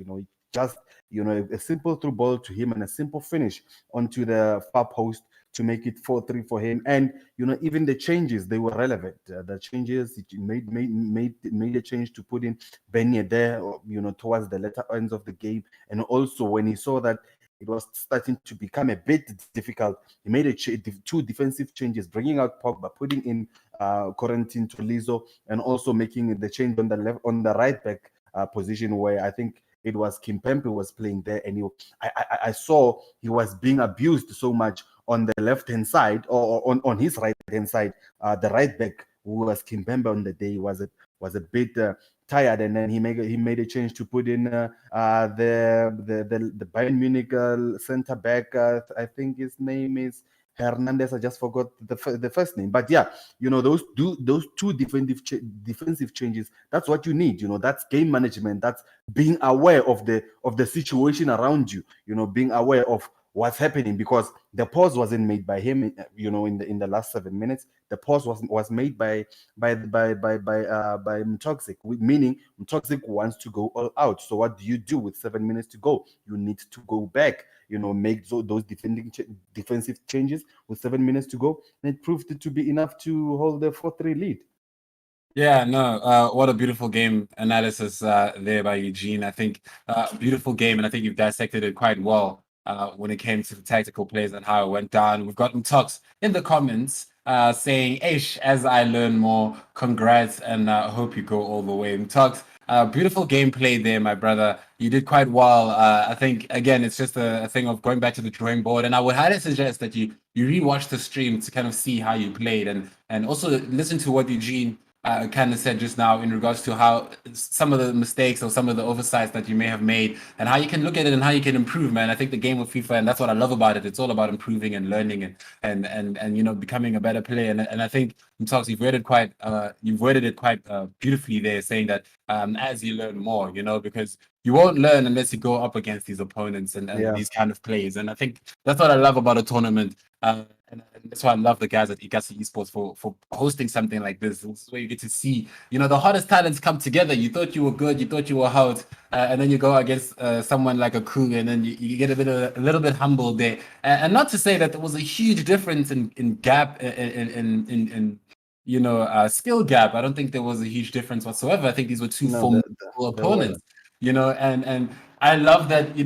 Just a simple through ball to him and a simple finish onto the far post to make it 4-3 for him. And even the changes, they were relevant. The changes, it made a change to put in Benye there, towards the latter ends of the game. And also when he saw that it was starting to become a bit difficult, he made 2 defensive changes, bringing out Pogba, putting in Corentin Tolizo, and also making the change on the right back position, where I think it was Kimpembe was playing there, and I saw he was being abused so much on the left hand side, or on his right hand side. The right back, who was Kimpembe on the day, was a bit tired, and then he made a change to put in the Bayern Munich center back. I think his name is Hernandez. I just forgot the first name, but yeah, those 2 defensive changes. That's what you need. That's game management. That's being aware of the situation around you. Being aware of what's happening, because the pause wasn't made by him. In the last 7 minutes, the pause was made by Mtoxic, meaning Mtoxic wants to go all out. So what do you do with 7 minutes to go? You need to go back, make those defensive changes with 7 minutes to go, and it proved it to be enough to hold the 4-3 lead. Yeah, no, what a beautiful game analysis there by Eugene. I think beautiful game, and I think you've dissected it quite well when it came to the tactical plays and how it went down. We've gotten talks in the comments saying, Ish, as I learn more, congrats, and hope you go all the way. Talks, beautiful gameplay there, my brother. You did quite well. I think, again, it's just a thing of going back to the drawing board, and I would highly suggest that you rewatch the stream to kind of see how you played, and also listen to what Eugene kind of said just now in regards to how some of the mistakes or some of the oversights that you may have made, and how you can look at it and how you can improve, man. I think the game of FIFA, and that's what I love about it, it's all about improving and learning and becoming a better player. And I think Talks, you've worded it quite beautifully there, saying that as you learn more, because you won't learn unless you go up against these opponents and these kind of plays. And I think that's what I love about a tournament. And that's why I love the guys at Ekasi Esports for hosting something like this. This is where you get to see, the hottest talents come together. You thought you were good, you thought you were hot, and then you go against someone like a Krug, and then you get a little bit humbled there. And not to say that there was a huge difference in gap in skill gap. I don't think there was a huge difference whatsoever. I think these were two formidable opponents. And I love that,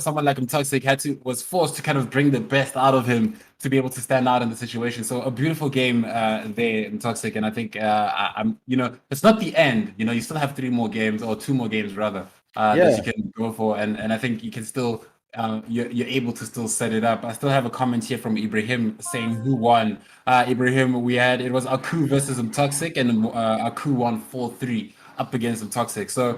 someone like Toxic was forced to kind of bring the best out of him to be able to stand out in the situation. So a beautiful game there in Toxic, and I think it's not the end. You still have 3 more games, or 2 more games rather, that you can go for, and I think you can still. You're able to still set it up. I still have a comment here from Ibrahim saying who won. Ibrahim, it was Aku versus Toxic, and Aku won 4-3 up against Toxic. So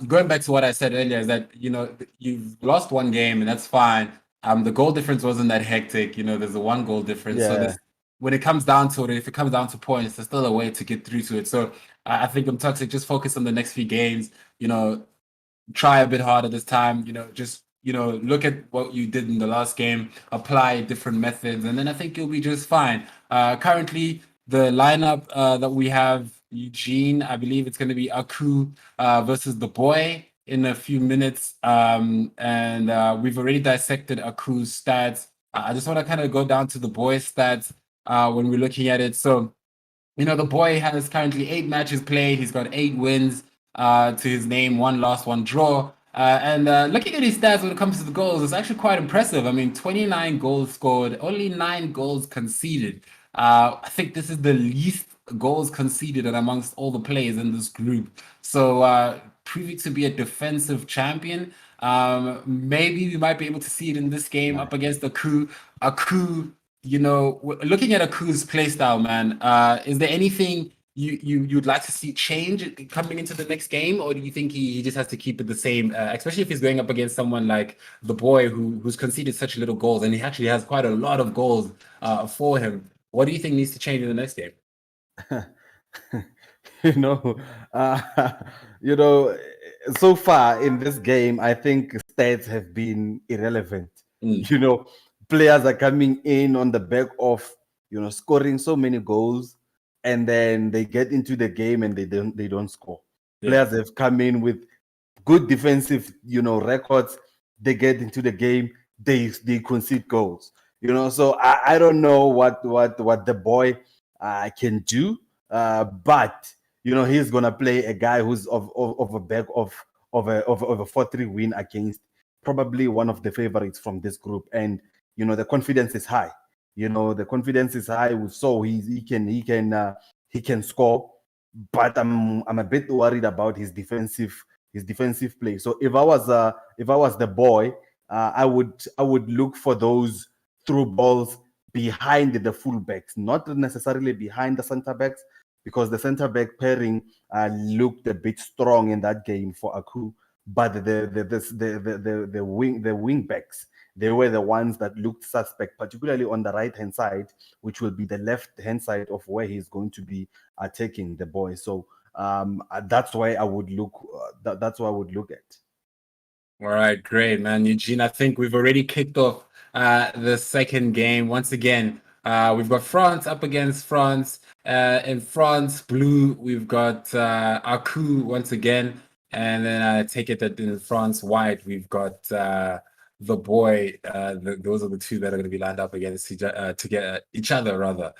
going back to what I said earlier is that you've lost one game and that's fine. The goal difference wasn't that hectic. There's a 1 goal difference. So when it comes down to it, if it comes down to points, there's still a way to get through to it. So I think Toxic just focus on the next few games. Try a bit harder this time. Just look at what you did in the last game, apply different methods, and then I think you'll be just fine. Currently, the lineup that we have, Eugene, I believe it's going to be Aku versus the boy in a few minutes. And we've already dissected Aku's stats. I just want to kind of go down to the boy's stats when we're looking at it. So, the boy has currently 8 matches played. He's got 8 wins to his name, 1 loss, 1 draw. And looking at his stats when it comes to the goals, it's actually quite impressive. I mean, 29 goals scored, only 9 goals conceded. I think this is the least goals conceded amongst all the players in this group. So proving to be a defensive champion. Maybe we might be able to see it in this game up against Aku. Aku, looking at Aku's playstyle, man, is there anything you'd like to see change coming into the next game, or do you think he just has to keep it the same, especially if he's going up against someone like the boy who's conceded such little goals, and he actually has quite a lot of goals for him? What do you think needs to change in the next game? So far in this game, I think stats have been irrelevant. Players are coming in on the back of scoring so many goals, and then they get into the game and they don't score. Players have come in with good defensive records. They get into the game, they concede goals. So I don't know what the boy can do, but he's gonna play a guy who's of a back of a 4-3 win against probably one of the favorites from this group, and the confidence is high. The confidence is high, so he can score, but I'm a bit worried about his defensive play. So if I was the boy, I would look for those through balls behind the fullbacks, not necessarily behind the center backs, because the center back pairing looked a bit strong in that game for Aku, but the wing backs, they were the ones that looked suspect, particularly on the right hand side, which will be the left hand side of where he's going to be attacking the boy. So that's why I would look. That's what I would look at. All right, great, man. Eugene, I think we've already kicked off the second game. Once again, we've got France up against France. In France, blue, we've got Aku once again. And then I take it that in France, white, we've got the boy. Those are the two that are going to be lined up against each other rather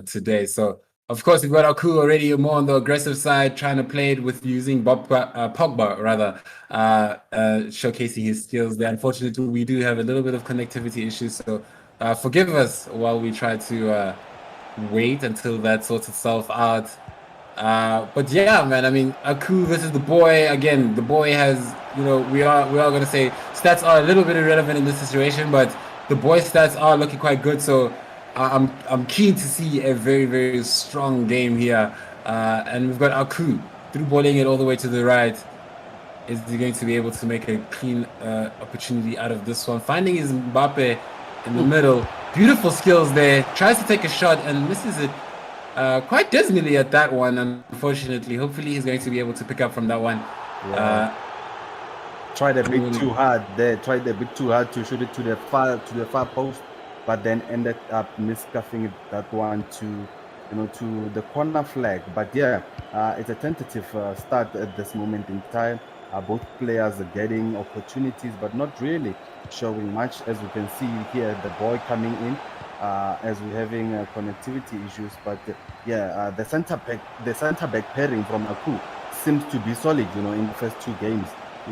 today. So, of course, we've got Aku already more on the aggressive side, trying to play it with using Pogba rather, showcasing his skills there. Unfortunately, we do have a little bit of connectivity issues, so forgive us while we try to wait until that sorts itself out. But yeah, man, I mean, Aku versus the boy. Again, the boy has, we are going to say stats are a little bit irrelevant in this situation, but the boy stats are looking quite good. So I'm keen to see a very, very strong game here. And we've got Aku through balling it all the way to the right. Is he going to be able to make a clean opportunity out of this one? Finding his Mbappe in the middle. Beautiful skills there. Tries to take a shot and misses it quite dismally at that one, unfortunately. Hopefully he's going to be able to pick up from that one. Tried a bit too hard there. Tried a bit too hard to shoot it to the far post, but then ended up miscuffing that one to the corner flag. But yeah, it's a tentative start at this moment in time. Both players are getting opportunities, but not really showing much. As we can see here, the boy coming in as we're having connectivity issues. But the center back pairing from Aku seems to be solid. In the first 2 games,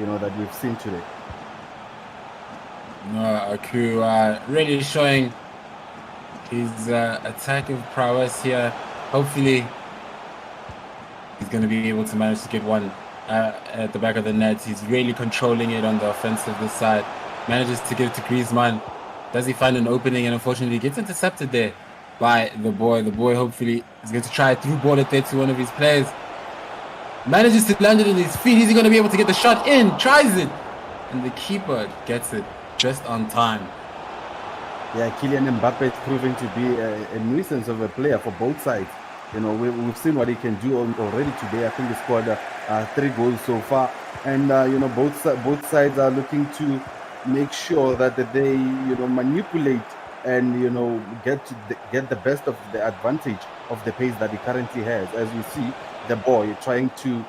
that we've seen today. No, Aku really showing his attacking prowess here. Hopefully, he's going to be able to manage to get one at the back of the net. He's really controlling it on the offensive this side. Manages to get it to Griezmann. Does he find an opening? And unfortunately, gets intercepted there by the boy. The boy hopefully is going to try a through ball it there to one of his players. Manages to land it on his feet. Is he going to be able to get the shot in? Tries it. And the keeper gets it just on time. Yeah, Kylian Mbappe is proving to be a nuisance of a player for both sides. We've seen what he can do already today. I think he scored 3 goals so far. And, both sides are looking to make sure that they, manipulate and, get the best of the advantage of the pace that he currently has. As you see, the boy trying to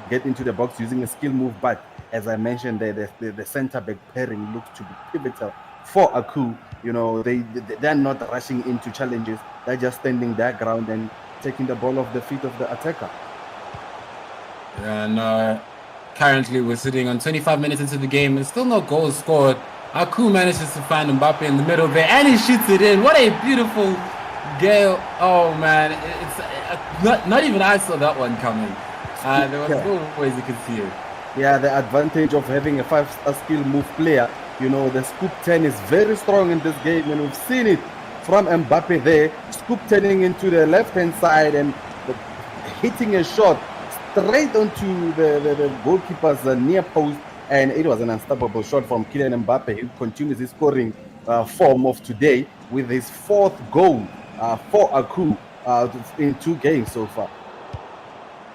get into the box using a skill move. But as I mentioned there, the center-back pairing looks to be pivotal for Aku. They're not rushing into challenges. They're just standing their ground and taking the ball off the feet of the attacker. And currently we're sitting on 25 minutes into the game and still no goals scored. Aku manages to find Mbappe in the middle there and he shoots it in. What a beautiful goal. Oh man, it's not even I saw that one coming. There was no ways you could see it. Yeah, the advantage of having a 5-star skill move player. The scoop 10 is very strong in this game, and we've seen it from Mbappe there, scoop turning into the left-hand side and hitting a shot straight onto the goalkeeper's near post, and it was an unstoppable shot from Kylian Mbappe. He continues his scoring form of today with his 4th goal for Aku in 2 games so far.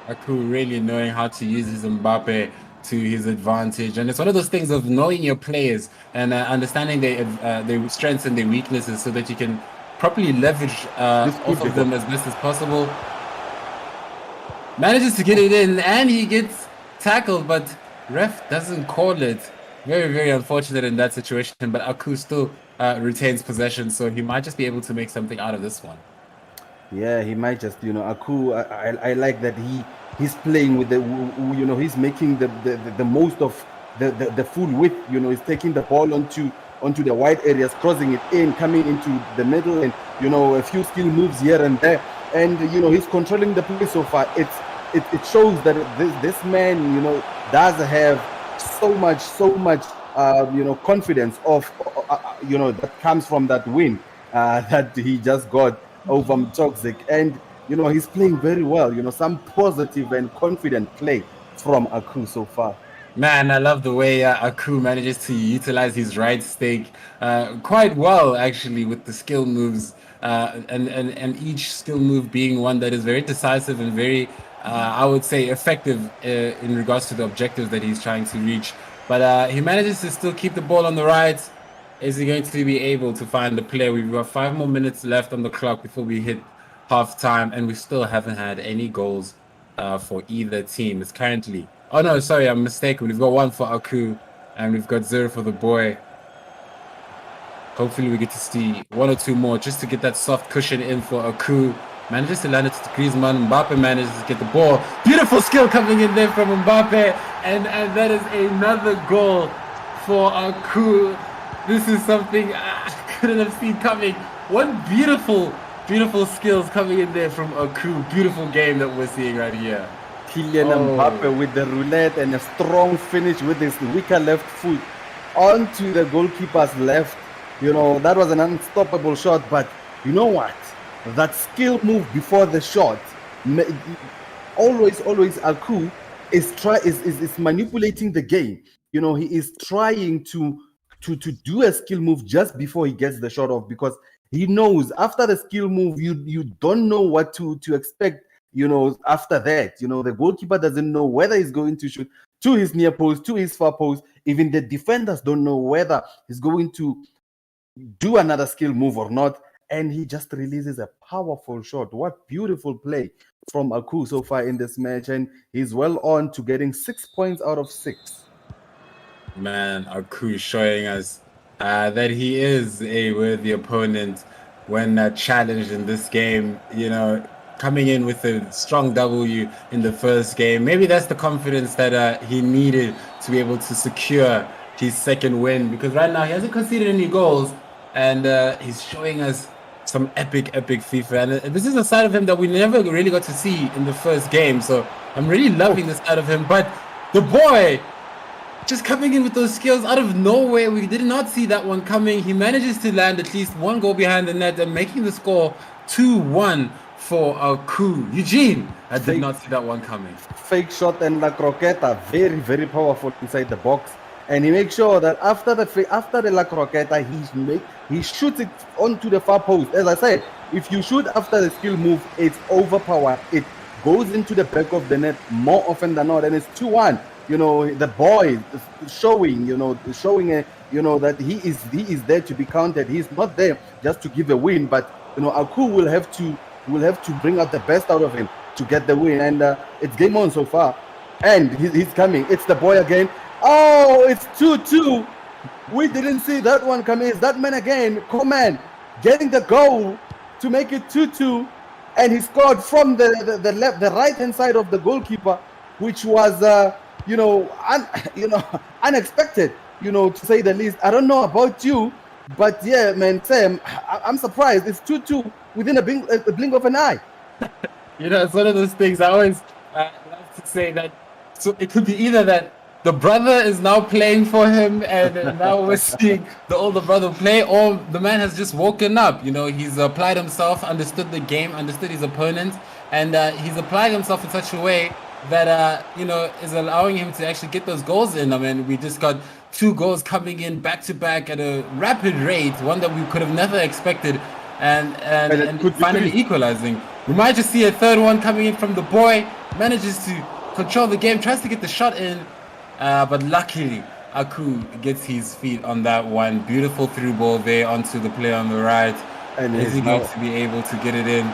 Aku really knowing how to use his Mbappe to his advantage, and it's one of those things of knowing your players and understanding their strengths and their weaknesses so that you can properly leverage off of them as best as possible. Manages to get it in and he gets tackled, but ref doesn't call it. Very, very unfortunate in that situation, but Aku still retains possession, so he might just be able to make something out of this one. Yeah, he might just, Aku, I like that he's playing with he's making the most of the full width. He's taking the ball onto the wide areas, crossing it in, coming into the middle, and a few skill moves here and there, and he's controlling the play so far. It shows that this man does have so much confidence of that comes from that win that he just got over Toxic, and he's playing very well. Some positive and confident play from Aku so far. Man, I love the way Aku manages to utilize his right stick quite well, actually, with the skill moves, and each skill move being one that is very decisive and very, I would say, effective in regards to the objectives that he's trying to reach. But he manages to still keep the ball on the right. Is he going to be able to find the player? We've got 5 more minutes left on the clock before we hit half time, and we still haven't had any goals for either team. It's currently... Oh no, sorry, I'm mistaken. We've got 1 for Aku, and we've got 0 for the boy. Hopefully we get to see 1 or 2 more just to get that soft cushion in for Aku. Manages to land it to Griezmann. Mbappe manages to get the ball. Beautiful skill coming in there from Mbappe, and that is another goal for Aku. This is something I couldn't have seen coming. What beautiful skills coming in there from Aku. Beautiful game that we're seeing right here. Kylian Mbappe with the roulette and a strong finish with his weaker left foot onto the goalkeeper's left. That was an unstoppable shot, but you know what? That skill move before the shot, always Aku is manipulating the game. He is trying to do a skill move just before he gets the shot off, because he knows after the skill move you don't know what to expect after that. The goalkeeper doesn't know whether he's going to shoot to his near post, to his far post. Even the defenders don't know whether he's going to do another skill move or not, and he just releases a powerful shot. What beautiful play from Aku so far in this match, and he's well on to getting 6 points out of 6. Man, Aku showing us that he is a worthy opponent when challenged in this game. coming in with a strong W in the first game. Maybe that's the confidence that he needed to be able to secure his second win, because right now he hasn't conceded any goals, and he's showing us some epic FIFA. And this is a side of him that we never really got to see in the first game. So I'm really loving this side of him. But the boy just coming in with those skills out of nowhere. We did not see that one coming. He manages to land at least one goal behind the net and making the score 2-1 for Aku. Eugene, I did not see that one coming. Fake shot and La Croqueta, very, very powerful inside the box. And he makes sure that after the La Croqueta, he shoots it onto the far post. As I said, if you shoot after the skill move, it's overpowered. It goes into the back of the net more often than not, and it's 2-1. You know, the boy showing that he is there to be counted. He's not there just to give a win, but you know, Aku will have to bring out the best out of him to get the win. And it's game on so far, and he's coming. It's the boy again. Oh, it's 2-2. We didn't see that one coming. It's that man again, Coman, getting the goal to make it 2-2, and he scored from the right hand side of the goalkeeper, which was unexpected, to say the least. I don't know about you, but yeah, man, Sam, I'm surprised. It's 2-2 within a blink of an eye. It's one of those things I always love to say, that so it could be either that the brother is now playing for him, and now we're seeing the older brother play, or the man has just woken up. He's applied himself, understood the game, understood his opponent, and he's applied himself in such a way that is allowing him to actually get those goals in. I mean, we just got 2 goals coming in back to back at a rapid rate, one that we could have never expected, and finally equalizing. We might just see a third one coming in from the boy. Manages to control the game, tries to get the shot in, but luckily Aku gets his feet on that one. Beautiful through ball there onto the player on the right. And is he going to be able to get it in?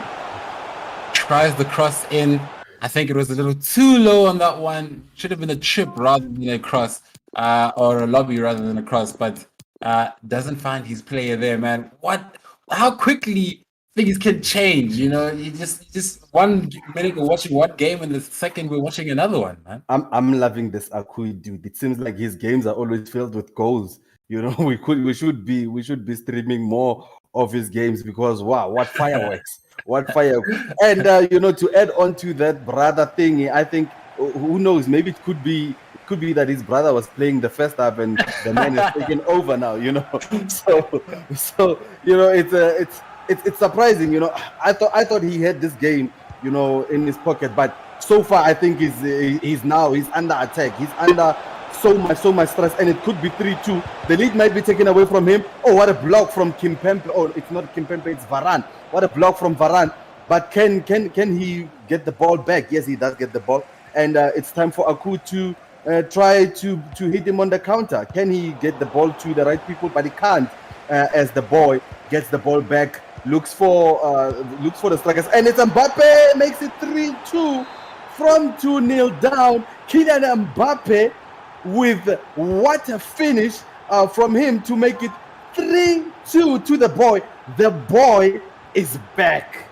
Tries the cross in. I think it was a little too low on that one. Should have been a chip rather than a cross, or a lobby rather than a cross. But doesn't find his player there, man. How quickly things can change, You just 1 minute we're watching one game, and the second we're watching another one, man. I'm loving this Aku dude. It seems like his games are always filled with goals. We should be streaming more of his games, because wow, what fireworks. What fire. And to add on to that brother thing, I think, who knows, maybe it could be that his brother was playing the first half and the man is taking over now, so it's surprising. I thought he had this game in his pocket, but so far I think he's under attack. He's under so much stress, and it could be 3-2. The lead might be taken away from him. Oh, what a block from Kimpembe. Oh, it's not Kimpembe, it's Varane. What a block from Varane. But can he get the ball back? Yes, he does get the ball, and it's time for Aku to try to hit him on the counter. Can he get the ball to the right people? But he can't, as the boy gets the ball back, looks for the strikers, and it's Mbappe makes it 3-2 from 2-0 down. Kylian Mbappe with what a finish from him to make it 3-2 to the boy. The boy is back.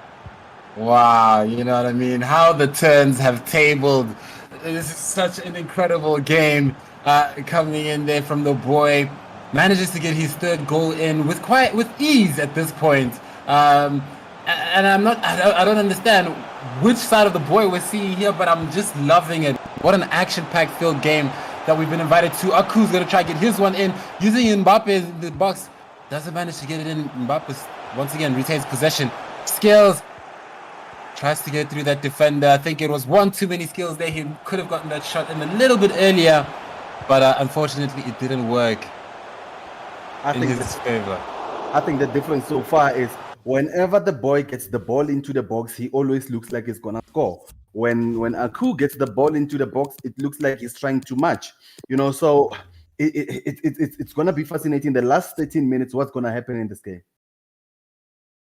Wow, you know what I mean? How the turns have tabled. This is such an incredible game coming in there from the boy. Manages to get his third goal in with ease at this point. And I don't understand which side of the boy we're seeing here, but I'm just loving it. What an action-packed filled game that we've been invited to. Aku's going to try to get his one in using Mbappe in the box. Doesn't manage to get it in. Mbappe once again retains possession. Skills tries to get through that defender. I think it was one too many skills there. He could have gotten that shot in a little bit earlier, but unfortunately it didn't work in his favor. I think the difference so far is whenever the boy gets the ball into the box, he always looks like he's gonna score. When Aku gets the ball into the box, it looks like he's trying too much. So it's gonna be fascinating. The last 13 minutes, what's gonna happen in this game?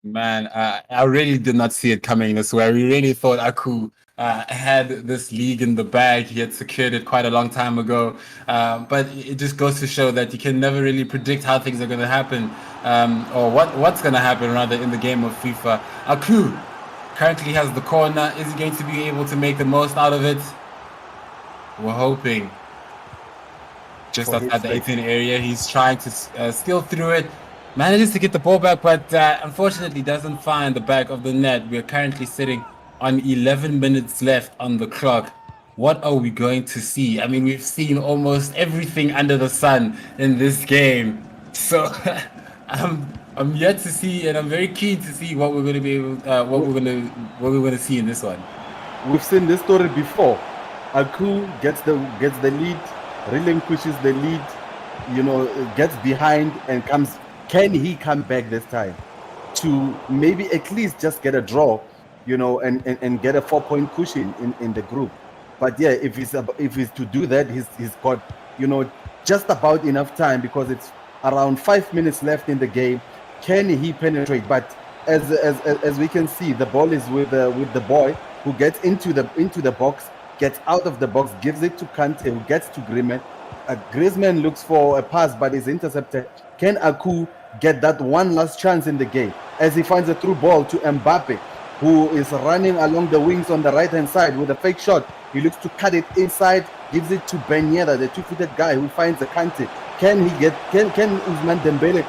Man, I really did not see it coming this way. We really thought Aku had this league in the bag. He had secured it quite a long time ago. But it just goes to show that you can never really predict how things are going to happen, or what's going to happen rather in the game of FIFA. Aku currently has the corner. Is he going to be able to make the most out of it? We're hoping. Just For his outside the sake. 18 area, he's trying to steal through it. Manages to get the ball back, but unfortunately doesn't find the back of the net. We're currently sitting on 11 minutes left on the clock. What are we going to see? I mean, we've seen almost everything under the sun in this game. So I'm yet to see, and I'm very keen to see what we're going to be able, what we're going to see in this one. We've seen this story before. Aku gets the lead, relinquishes the lead, gets behind and comes. Can he come back this time to maybe at least just get a draw, and get a 4-point cushion in the group? But yeah, if he's to do that, he's got just about enough time because it's around 5 minutes left in the game. Can he penetrate? But as we can see, the ball is with the boy who gets into the box, gets out of the box, gives it to Kante, who gets to Griezmann. Griezmann looks for a pass, but is intercepted. Can Aku get that one last chance in the game as he finds a through ball to Mbappe, who is running along the wings on the right-hand side with a fake shot? He looks to cut it inside, gives it to Ben Yedder, the two-footed guy who finds the Kante. Can Ousmane Dembele,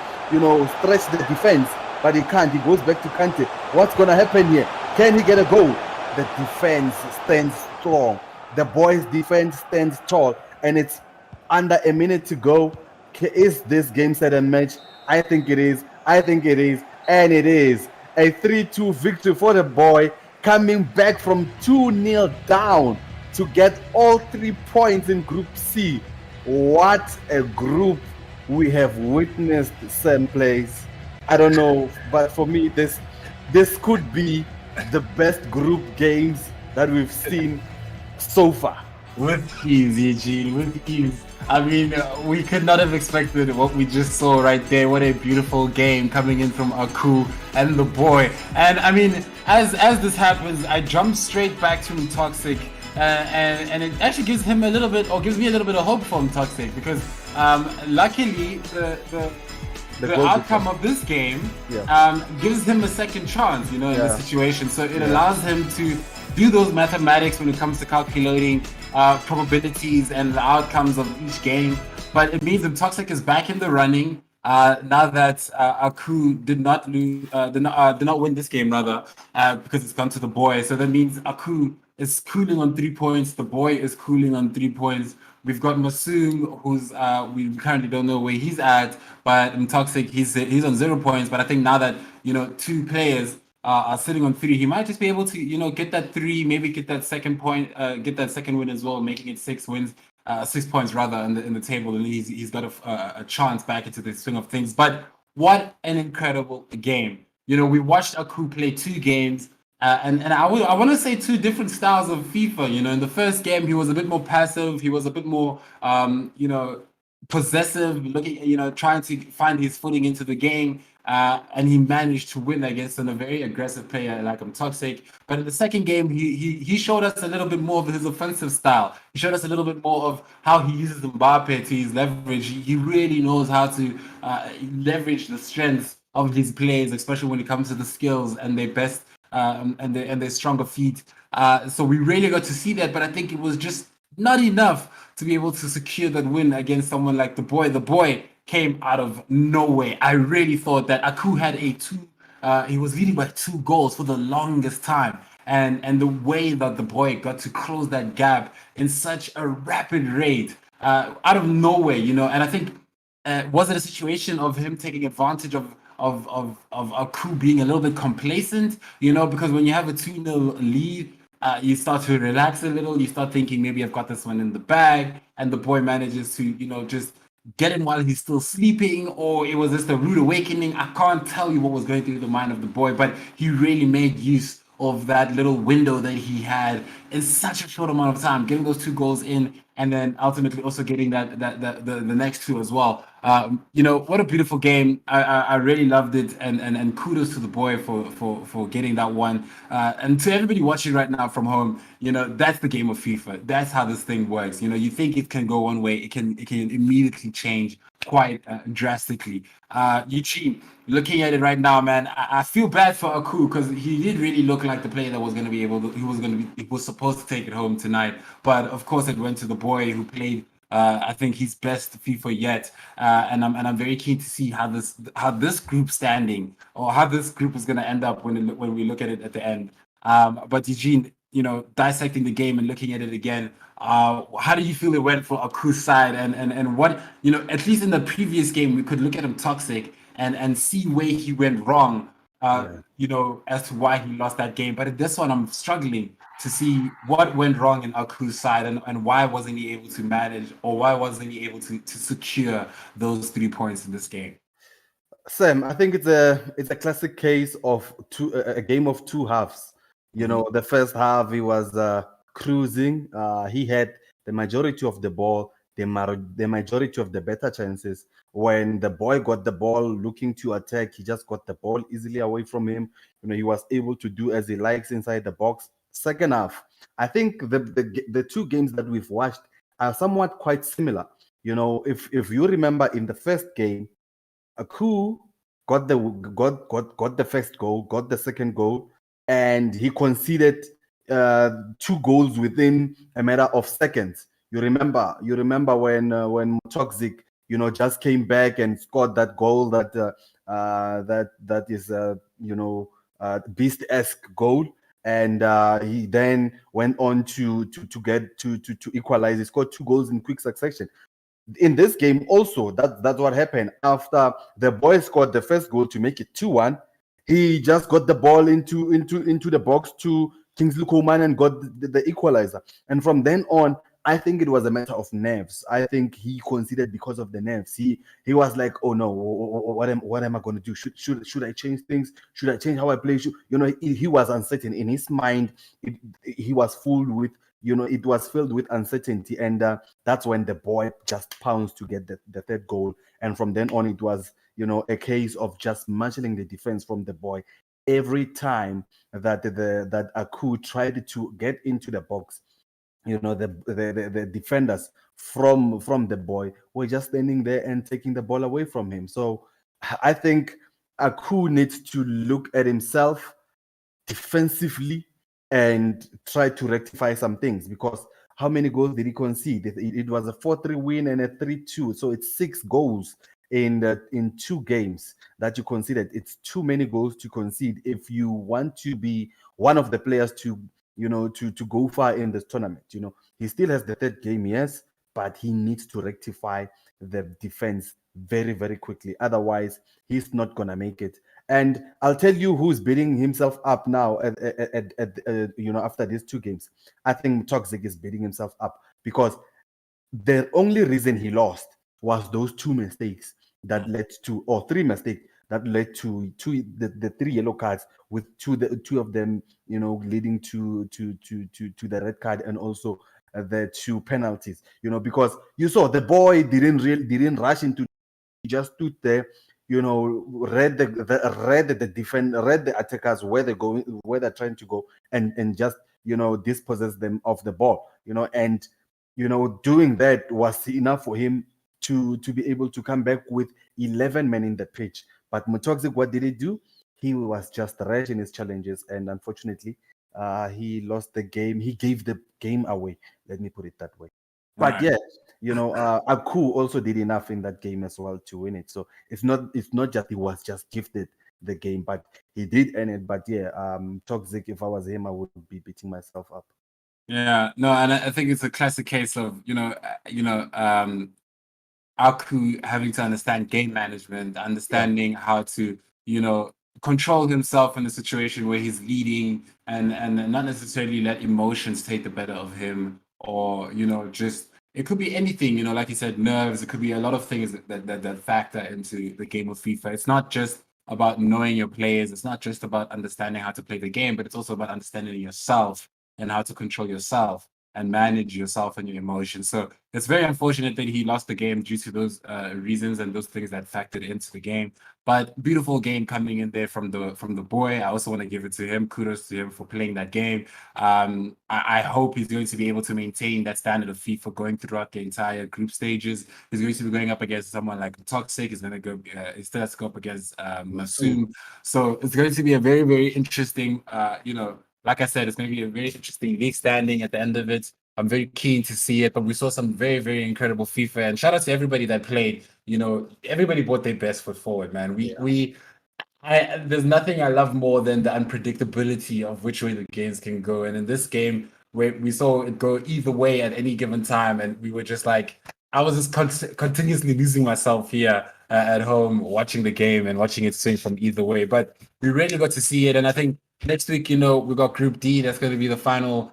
stretch the defense? But he can't. He goes back to Kante. What's going to happen here? Can he get a goal? The defense stands strong. The boys' defense stands tall. And it's under a minute to go. Is this game set and match? I think it is. And it is. A 3-2 victory for the boy, coming back from 2-0 down to get all 3 points in Group C. What a group we have witnessed, Sam Place. I don't know, but for me, this could be the best group games that we've seen so far. With ease, Eugene, with ease. I mean, we could not have expected what we just saw right there. What a beautiful game coming in from Aku and the boy. And I mean, as this happens, I jump straight back to Toxic, and it actually gives him a little bit, or gives me a little bit of hope from Toxic, because luckily the outcome of this game gives him a second chance, in this situation. So it allows him to do those mathematics when it comes to calculating probabilities and the outcomes of each game. But it means that Toxic is back in the running now that Aku did not win this game, rather, because it's gone to the boy. So that means Aku is cooling on 3 points. The boy is cooling on 3 points. We've got Masoom, who's we currently don't know where he's at, but in Toxic he's on 0 points. But I think now that 2 players are sitting on 3, he might just be able to get that 3, maybe get that second point, get that second win as well, making it 6 wins, 6 points rather in the table. And he's got a chance back into the swing of things. But what an incredible game! We watched Aku play 2 games. And I want to say 2 different styles of FIFA. In the first game, he was a bit more passive. He was a bit more, possessive, looking, trying to find his footing into the game. And he managed to win against a very aggressive player like Toxic. But in the second game, he showed us a little bit more of his offensive style. He showed us a little bit more of how he uses Mbappe to his leverage. He really knows how to leverage the strengths of his players, especially when it comes to the skills and their best. And their stronger feet. So we really got to see that, but I think it was just not enough to be able to secure that win against someone like the boy. The boy came out of nowhere. I really thought that Aku had he was leading by 2 goals for the longest time. And the way that the boy got to close that gap in such a rapid rate, out of nowhere, and I think, was it a situation of him taking advantage of Aku being a little bit complacent, because when you have a 2-0 lead, you start to relax a little. You start thinking, maybe I've got this one in the bag, and the boy manages to, just get in while he's still sleeping, or it was just a rude awakening. I can't tell you what was going through the mind of the boy, but he really made use of that little window that he had in such a short amount of time, getting those 2 goals in, and then ultimately also getting the next 2 as well. What a beautiful game. I really loved it, and kudos to the boy for getting that one. And to everybody watching right now from home, that's the game of FIFA. That's how this thing works. You think it can go one way, it can immediately change quite drastically. Eugene, looking at it right now, man, I feel bad for Aku because he did really look like the player that was going to be able to. He was supposed to take it home tonight, but of course it went to the boy who played. I think his best FIFA yet, and I'm very keen to see how this group standing or how this group is going to end up when we look at it at the end. But Eugene, dissecting the game and looking at it again, how do you feel it went for Aku's side? And what, at least in the previous game, we could look at him toxic and see where he went wrong, as to why he lost that game. But in this one, I'm struggling to see what went wrong in Aku's side and why wasn't he able to manage, or why wasn't he able to secure those 3 points in this game? Sam, I think it's a classic case of a game of two halves. The first half he was cruising. He had the majority of the ball, the majority of the better chances. When the boy got the ball looking to attack, he just got the ball easily away from him. He was able to do as he likes inside the box. Second half, I think the two games that we've watched are somewhat quite similar. If you remember in the first game, Aku got the first goal, got the second goal, and he conceded 2 goals within a matter of seconds. You remember when Toxic, just came back and scored that goal that is beast-esque goal, and he then went on to get to equalize. He scored 2 goals in quick succession. In this game also, that's what happened. After the boy scored the first goal to make it 2-1, he just got the ball into the box to Kingsley Coman and got the equalizer. And from then on, I think it was a matter of nerves. I think he considered because of the nerves. He was like, oh no, what am I going to do? Should I change things? Should I change how I play? He was uncertain in his mind. He was full with, it was filled with uncertainty, and that's when the boy just pounced to get the third goal. And from then on, it was a case of just marshalling the defense from the boy. Every time that Aku tried to get into the box, the defenders from the boy were just standing there and taking the ball away from him. So I think Aku needs to look at himself defensively and try to rectify some things, because how many goals did he concede? It was a 4-3 win and a 3-2, so it's 6 goals in 2 games that you conceded. It's too many goals to concede if you want to be one of the players to go far in this tournament. He still has the third game, yes, but he needs to rectify the defense very, very quickly. Otherwise, he's not gonna make it. And I'll tell you who's beating himself up now after these 2 games. I think Toxic is beating himself up because the only reason he lost was those 2 mistakes that led to, or 3 mistakes that led to the 3 yellow cards, with two of them leading to the red card, and also the 2 penalties. Because you saw the boy didn't rush into, he just stood there, read the attackers, where they're going, where they're trying to go, and just dispossess them of the ball. And doing that was enough for him to be able to come back with 11 men in the pitch. But Mutoxic, what did he do? He was just rash in his challenges, and unfortunately, he lost the game. He gave the game away. Let me put it that way. But yeah, Aku also did enough in that game as well to win it. So it's not just he was just gifted the game, but he did earn it. But yeah, Toxic, if I was him, I would be beating myself up. Yeah, no, and I think it's a classic case of Aku having to understand game management, understanding how to control himself in a situation where he's leading, and not necessarily let emotions take the better of him, or just, it could be anything, like you said, nerves. It could be a lot of things that factor into the game of FIFA. It's not just about knowing your players. It's not just about understanding how to play the game, but it's also about understanding yourself and how to control yourself. and manage yourself and your emotions. So it's very unfortunate that he lost the game due to those reasons and those things that factored into the game. But beautiful game coming in there from the boy. I also want to give it to him. Kudos to him for playing that game. I hope he's going to be able to maintain that standard of FIFA going throughout the entire group stages. He's going to be going up against someone like Toxic. He's going to go. He still has to go up against Masum. So it's going to be a very, very interesting. Like I said, it's going to be a very interesting league standing at the end of it. I'm very keen to see it, but we saw some very, very incredible FIFA. And shout out to everybody that played. Everybody brought their best foot forward, man. There's nothing I love more than the unpredictability of which way the games can go. And in this game, where we saw it go either way at any given time, and we were just like, I was just continuously losing myself here at home, watching the game and watching it swing from either way. But we really got to see it, and I think next week, we got Group D. That's going to be the final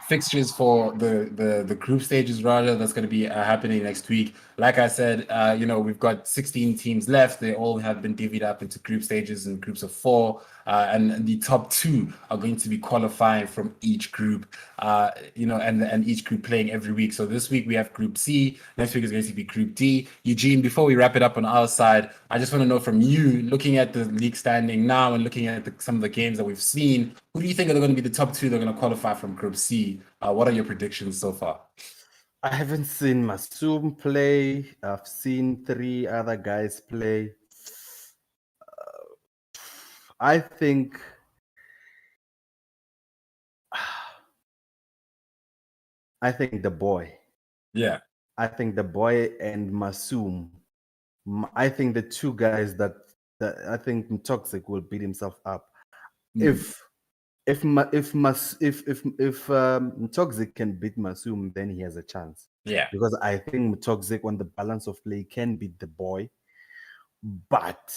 fixtures for the group stages rather that's going to be happening next week. Like I said, we've got 16 teams left. They all have been divvied up into group stages and groups of 4, and the top 2 are going to be qualifying from each group, and each group playing every week. So this week we have Group C. Next week is going to be Group D. Eugene, before we wrap it up on our side, I just want to know from you, looking at the league standing now and looking at some of the games that we've seen, who do you think are going to be the top 2 that are going to qualify from Group C? What are your predictions so far? I haven't seen Masum play. I've seen 3 other guys play. I think the boy. Yeah. I think the boy and Masum. I think the 2 guys that I think Toxic will beat himself up. If Toxic can beat Masum, then he has a chance. Yeah. Because I think Toxic on the balance of play can beat the boy, but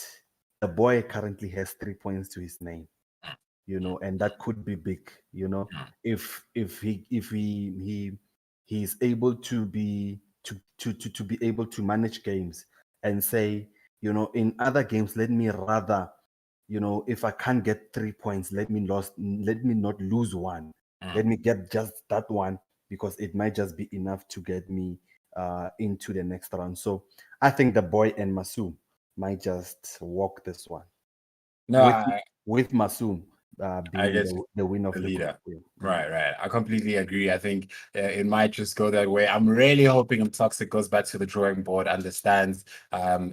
the boy currently has 3 points to his name, and that could be big, if he's able to be able to manage games and say, in other games, let me rather, if I can't get 3 points, let me not lose one. Let me get just that one, because it might just be enough to get me into the next round. So I think the boy and Masum might just walk this one. No, with Masum being the winner of the leader. group. Right. I completely agree. I think it might just go that way. I'm really hoping Toxic goes back to the drawing board, understands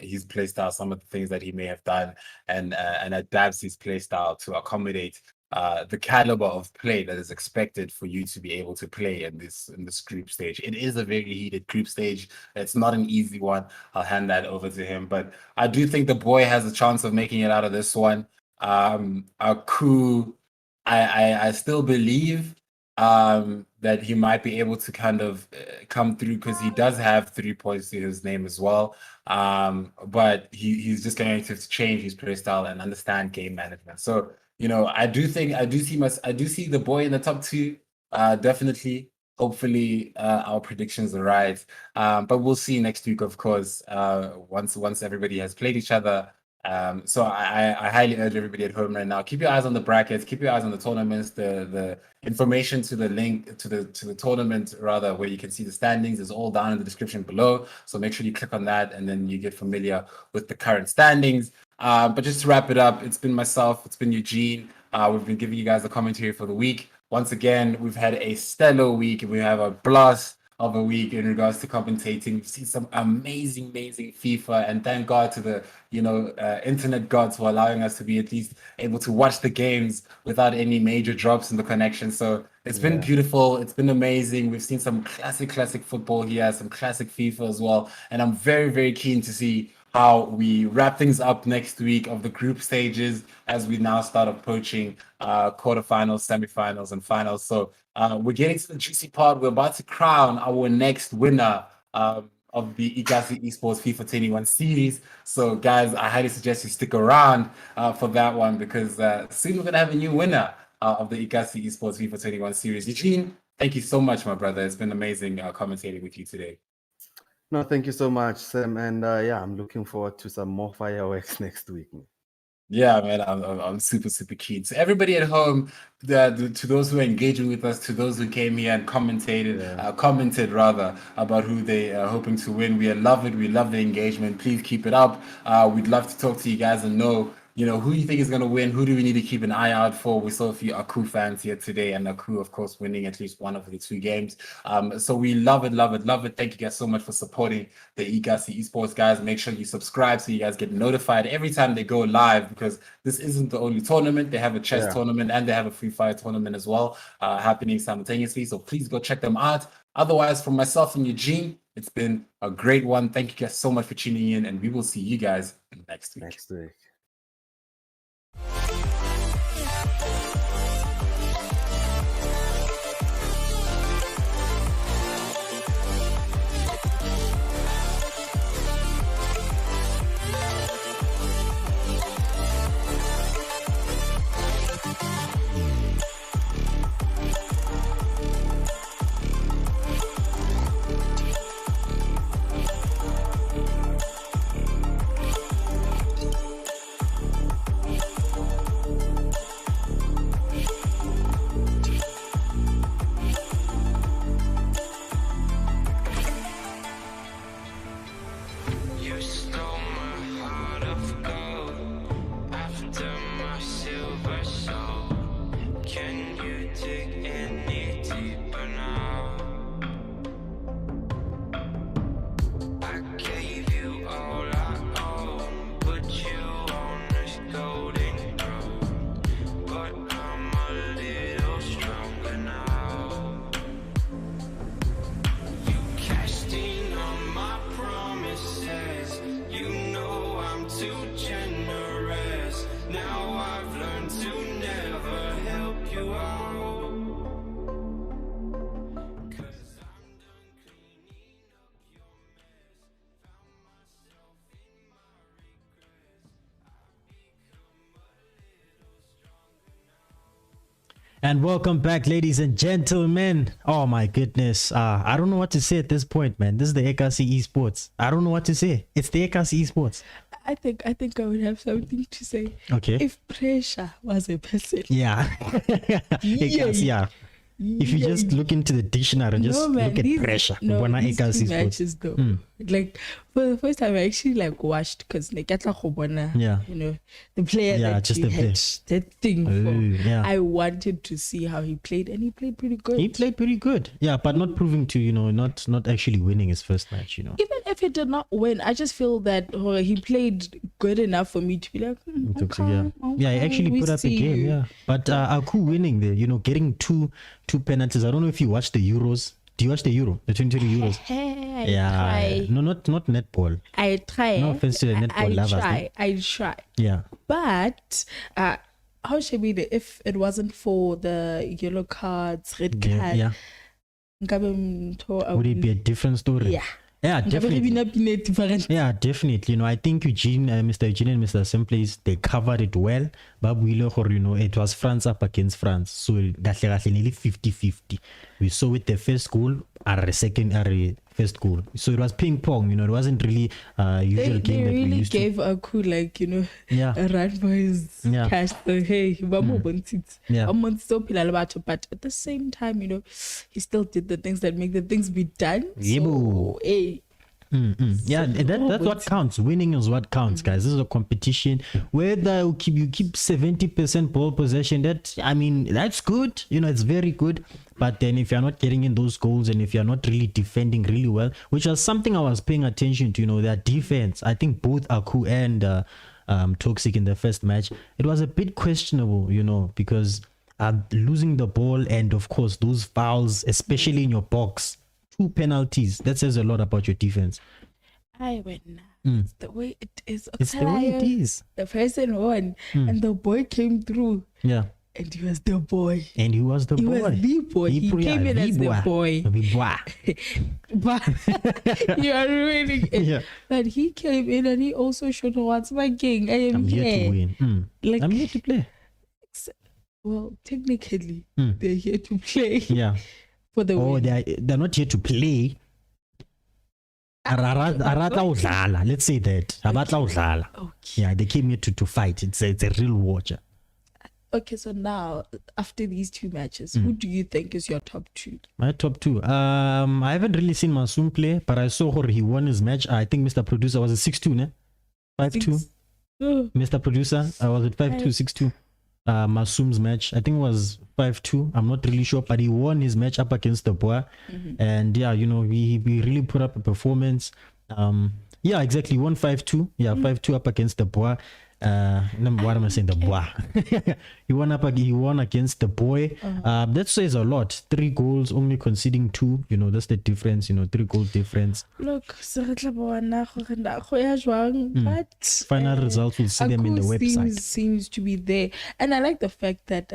his play style, some of the things that he may have done, and adapts his play style to accommodate the caliber of play that is expected for you to be able to play in this group stage. It is a very heated group stage. It's not an easy one. I'll hand that over to him, but I do think the boy has a chance of making it out of this one. Aku, I still believe that he might be able to kind of come through, because he does have 3 points to his name as well. But he's just going to have to change his play style and understand game management. So I do see the boy in the top 2. Definitely. Hopefully, our predictions are right. But we'll see next week, of course. Once everybody has played each other. So I highly urge everybody at home right now, keep your eyes on the brackets, keep your eyes on the tournaments. The information to the link to the tournament, rather, where you can see the standings, is all down in the description below. So make sure you click on that, and then you get familiar with the current standings. But just to wrap it up, it's been myself, it's been Eugene. We've been giving you guys the commentary for the week. Once again, we've had a stellar week, and we have a blast of a week in regards to commentating. We've seen some amazing FIFA, and thank God to the internet gods for allowing us to be at least able to watch the games without any major drops in the connection. So it's been beautiful. It's been amazing. We've seen some classic football here, some classic FIFA as well, and I'm very, very keen to see how we wrap things up next week of the group stages as we now start approaching quarterfinals, semifinals, and finals. So we're getting to the juicy part. We're about to crown our next winner of the Ekasi Esports FIFA 21 series. So guys, I highly suggest you stick around for that one, because soon we're going to have a new winner of the Ekasi Esports FIFA 21 series. Eugene, thank you so much, my brother. It's been amazing commentating with you today. No, thank you so much, Sam. And I'm looking forward to some more fireworks next week. Yeah, man, I'm super, super keen. So everybody at home, to those who are engaging with us, to those who came here and commented rather about who they are hoping to win. We love it. We love the engagement. Please keep it up. We'd love to talk to you guys and know, who you think is going to win. Who do we need to keep an eye out for? We saw a few Aku fans here today, and Aku, of course, winning at least one of the two games. So we love it, love it, love it. Thank you guys so much for supporting the Ekasi Esports guys. Make sure you subscribe so you guys get notified every time they go live, because this isn't the only tournament. They have a chess tournament and they have a Free Fire tournament as well happening simultaneously. So please go check them out. Otherwise, from myself and Eugene, it's been a great one. Thank you guys so much for tuning in, and we will see you guys next week. Next week. You stole my heart of gold after my silver soul. Can you dig any deeper now? I gave you all I own, put you on this golden throne, but I'm a little stronger now. You cashed in on my promises. You know I'm too generous. Now I've learned to never help you out. 'Cause I'm done cleaning up your mess. Found myself in my regrets. I've become a little stronger now. And welcome back, ladies and gentlemen. Oh my goodness. I don't know what to say at this point, man. This is the Ekasi Esports. I don't know what to say. It's the Ekasi Esports. I think I would have something to say. Okay. If pressure was a person. Yeah. Ekasi, yeah. If you just look into the dictionary and just look at pressure, Bona these Ekasi two Esports. matches though. Like for the first time I actually watched, because the player Yeah, that just you the had play. that thing for. Yeah. I wanted to see how he played, and he played pretty good. He played pretty good. Yeah, but not proving to, not actually winning his first match, Even if he did not win, I just feel that he played good enough for me to be like, Yeah, he actually put up a game. Yeah, but Aku winning there, getting two penalties. I don't know if you watched the Euros. Do you watch the Euro, the 2020 Euros? Try. No, not netball. I try. No offense to the netball lovers. I try. Yeah. But how should we do if it wasn't for the yellow cards, red Yeah, card? yeah. Would it be a different story? Yeah. Yeah, definitely. Yeah, definitely. I think Mr. Eugene and Mr. Simples, they covered it well. But it was France up against France. So that's nearly 50-50. We saw it the first goal, our second, our first goal. So it was ping pong, it wasn't really usual game that we really used gave to. Aku Yeah. a run for his cash. So hey, Yeah. But at the same time, he still did the things that make the things be done. Yeah, So hey. Yeah, that's what counts. Winning is what counts, guys. This is a competition. Whether you keep 70% ball possession, that's good. It's very good. But then if you're not getting in those goals, and if you're not really defending really well, which was something I was paying attention to, their defense. I think both Aku and Toxic in the first match, it was a bit questionable, because losing the ball, and of course those fouls, especially in your box. 2 penalties. That says a lot about your defense. I win. It's the way it is. It's the way it is. The person won, and the boy came through. Yeah. And he was the boy. And he was the boy. He was the boy. He came in as the boy. But you are ruining it. Yeah. But he came in and he also showed what's my king. I'm here to win. Like, I'm here to play. Well, technically, they're here to play. Yeah. For the win. They're not here to play. Aratla udlala, let's say that. Abatla udlala. Okay. Yeah, they came here to fight. It's a real watcher. Okay, so now after these two matches, who do you think is your top two? My top two. I haven't really seen Masum play, but I saw he won his match. I think Mr. Producer was a 6-2, ne? 5-2. Mr. Producer, I was at 5-2, 6-2. Masum's match, I think it was 5-2. I'm not really sure, but he won his match up against the Bois. And yeah, you know, we really put up a performance. Yeah, exactly. He won 5-2. Yeah, 5-2 up against the Bois. What am I saying? The Bois. He won against the boy. That says a lot. 3 goals, only conceding 2. You know, that's the difference. You know, 3 goal difference. Look, but Final results will see them in the website. Seems to be there, and I like the fact that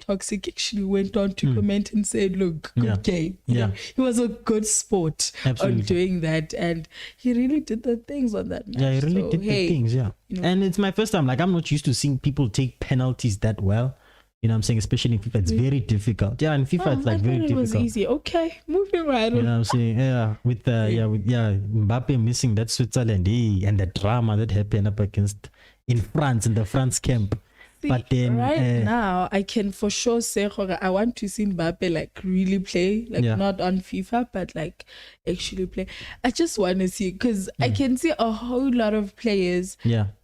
Toxic actually went on to comment and said, "Look, good game. You know, he was a good sport on doing that, and he really did the things on that match." Yeah, he really did the things. Yeah, you know, and it's my first time. Like, I'm not used to seeing people take penalties that well. You know what I'm saying? Especially in FIFA, it's very difficult. Yeah, in FIFA, it's like very difficult. It was easy. Okay, moving right on. You know what I'm saying? Yeah, with Mbappe missing that Switzerland, and the drama that happened up against in France, in the France camp. See, but then now I can for sure say I want to see Mbappe like really play, like not on FIFA, but like actually play. I just want to see, because I can see a whole lot of players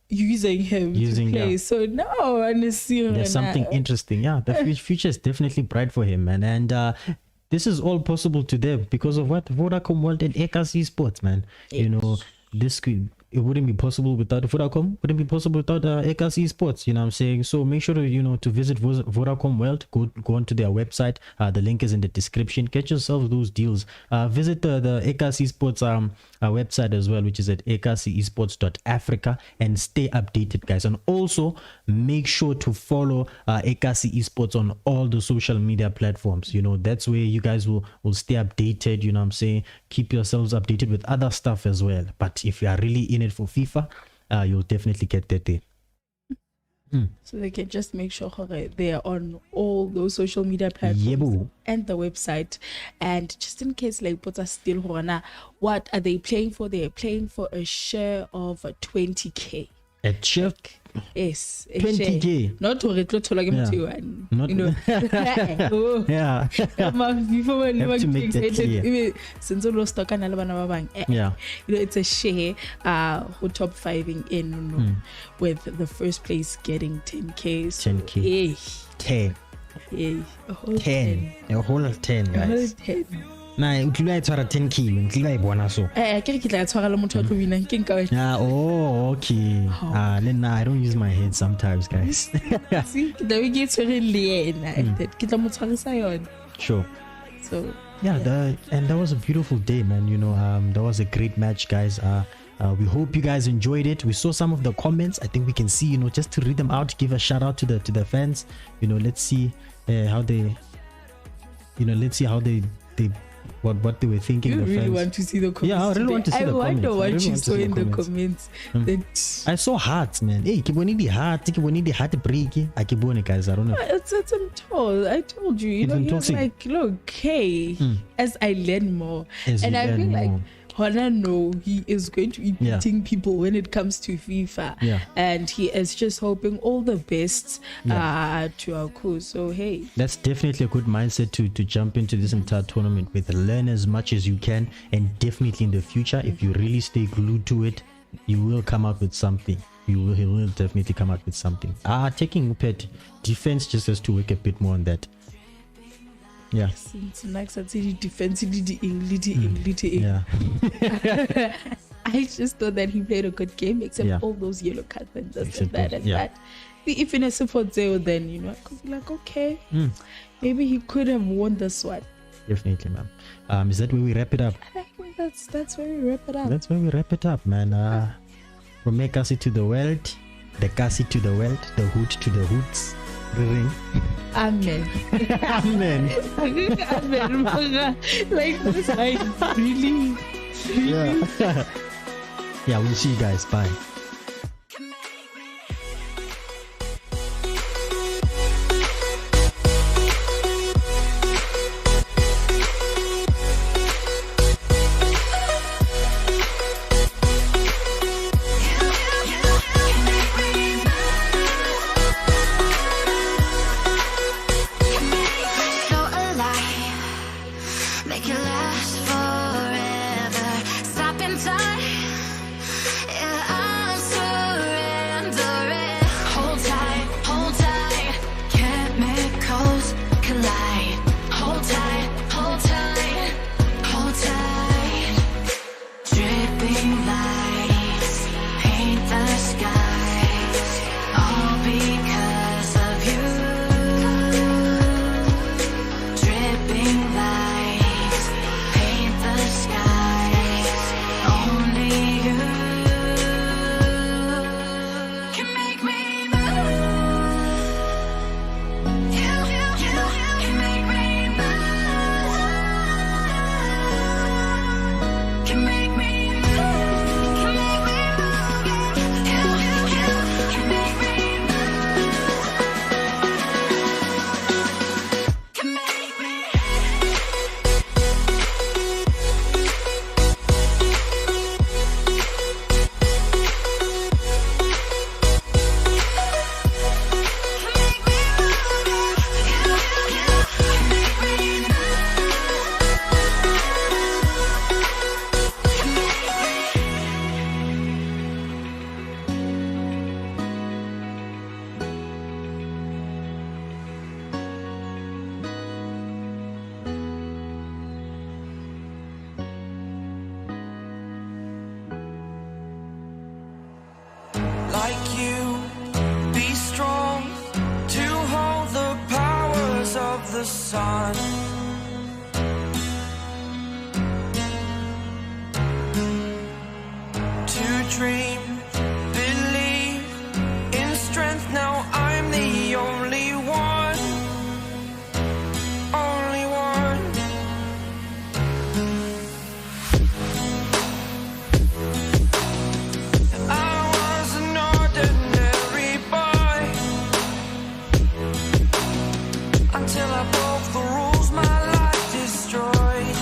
using him to play. Yeah. So now I want to see there's something interesting. Yeah, the future is definitely bright for him, man. And this is all possible to them because of what? Vodacom World and Ekasi Esports, man. Yes. You know, it wouldn't be possible without Vodacom, wouldn't be possible without Ekasi Esports, you know what I'm saying? So make sure to visit Vodacom World, go onto their website. The link is in the description. Get yourself those deals. Visit the Ekasi Esports website as well, which is at ekasiesports.africa, and stay updated, guys. And also make sure to follow Ekasi Esports on all the social media platforms. You know, that's where you guys will stay updated, you know what I'm saying? Keep yourselves updated with other stuff as well. But if you are really in it for FIFA, you'll definitely get that there. So they can just make sure they are on all those social media platforms and the website. And just in case like but are still what are they playing for? They are playing for a share of 20k. A check? Yes, 20k. Not to Not, you know. Yeah. Have to make that clear. Yeah. You know, it's a share who top 5ing in with the first place getting 10k. So 10k. 10. Yeah. A whole 10, guys. 10. Nah, utlwa itshwara 10k utlwa e bona so. Ke tla tshwara le motho a tlo wina ke nka. Oh, okay. I don't use my head sometimes, guys. See, the we get tshwere le yena. Ke tla mo tshwarisa yona. Sure. So, and that was a beautiful day, man. You know, that was a great match, guys. We hope you guys enjoyed it. We saw some of the comments. I think we can see, you know, just to read them out, give a shout out to the fans. You know, let's see how they, you know, let's see how they what they were thinking. You the really fans. Want to see the comments? Yeah, I really want to see the comments. I wonder what you saw in the comments. I saw hearts, man. Hey, keep on the heart break. I keep on, guys. I don't know. I told you. You know, he was like, look, hey, as I learn more, and I feel like Hona know he is going to be beating people when it comes to FIFA, and he is just hoping all the best to our crew. So hey, that's definitely a good mindset to jump into this entire tournament with. Learn as much as you can, and definitely in the future, if you really stay glued to it, you will come out with something. He will definitely come out with something. Taking pet defense just has to work a bit more on that. Yeah. Yeah. I just thought that he played a good game, except all those yellow cards and this and that and that. If in a support zero, then you know I could be like, okay, maybe he could have won this one. Definitely, ma'am. Is that where we wrap it up? I think that's where we wrap it up. That's where we wrap it up, man. From Ekasi to the world, the Kasi to the world, the hood to the hoods. Ring. Amen. Amen. Amen. Like this, I really. Yeah, we'll see you guys. Bye. like you, be strong to hold the powers of the sun. To dream, believe in strength. Now I'm the only one, only one. I was an ordinary boy until I broke the rules. My life destroyed,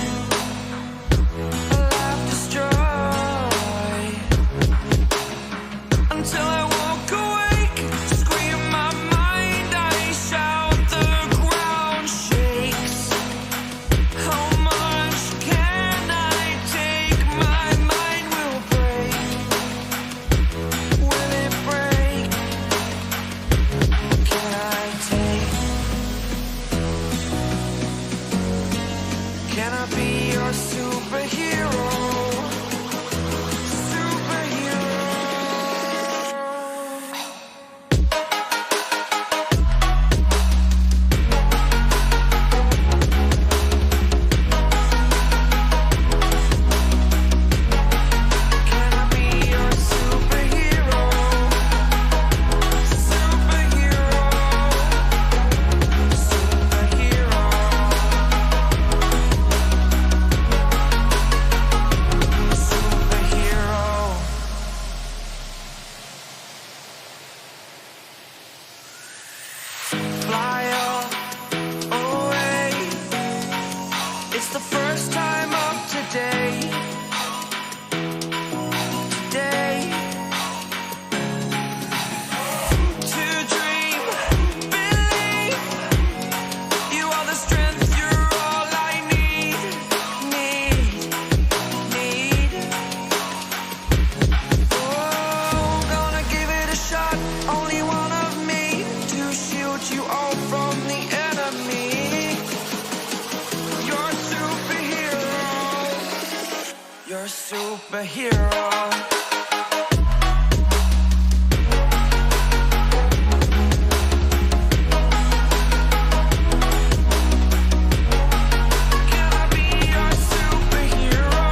a life destroyed. Until I woke awake, scream my mind, I shout, the ground shakes. How much can I take? My mind will break. Will it break? Can I take? Can I be your superhero? Superhero. Can I be your superhero? Superhero. Superhero. Superhero. Fly away. It's the first time of today. Today. To dream, believe. You are the strength, you're all I need. Need. Oh, gonna give it a shot. Only one of me to shield you all from the enemy. You're a superhero. You're a superhero. Can I be your superhero?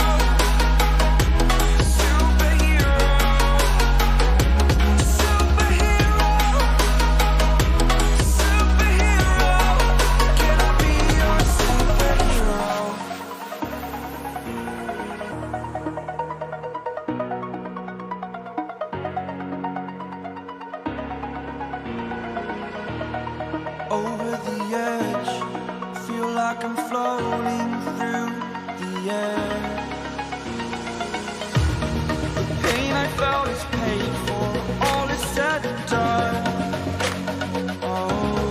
Superhero. Superhero. Superhero. Can I be your superhero? Over the edge, feel like I'm floating through the air. The pain I felt is paid for, all is said and done. Oh,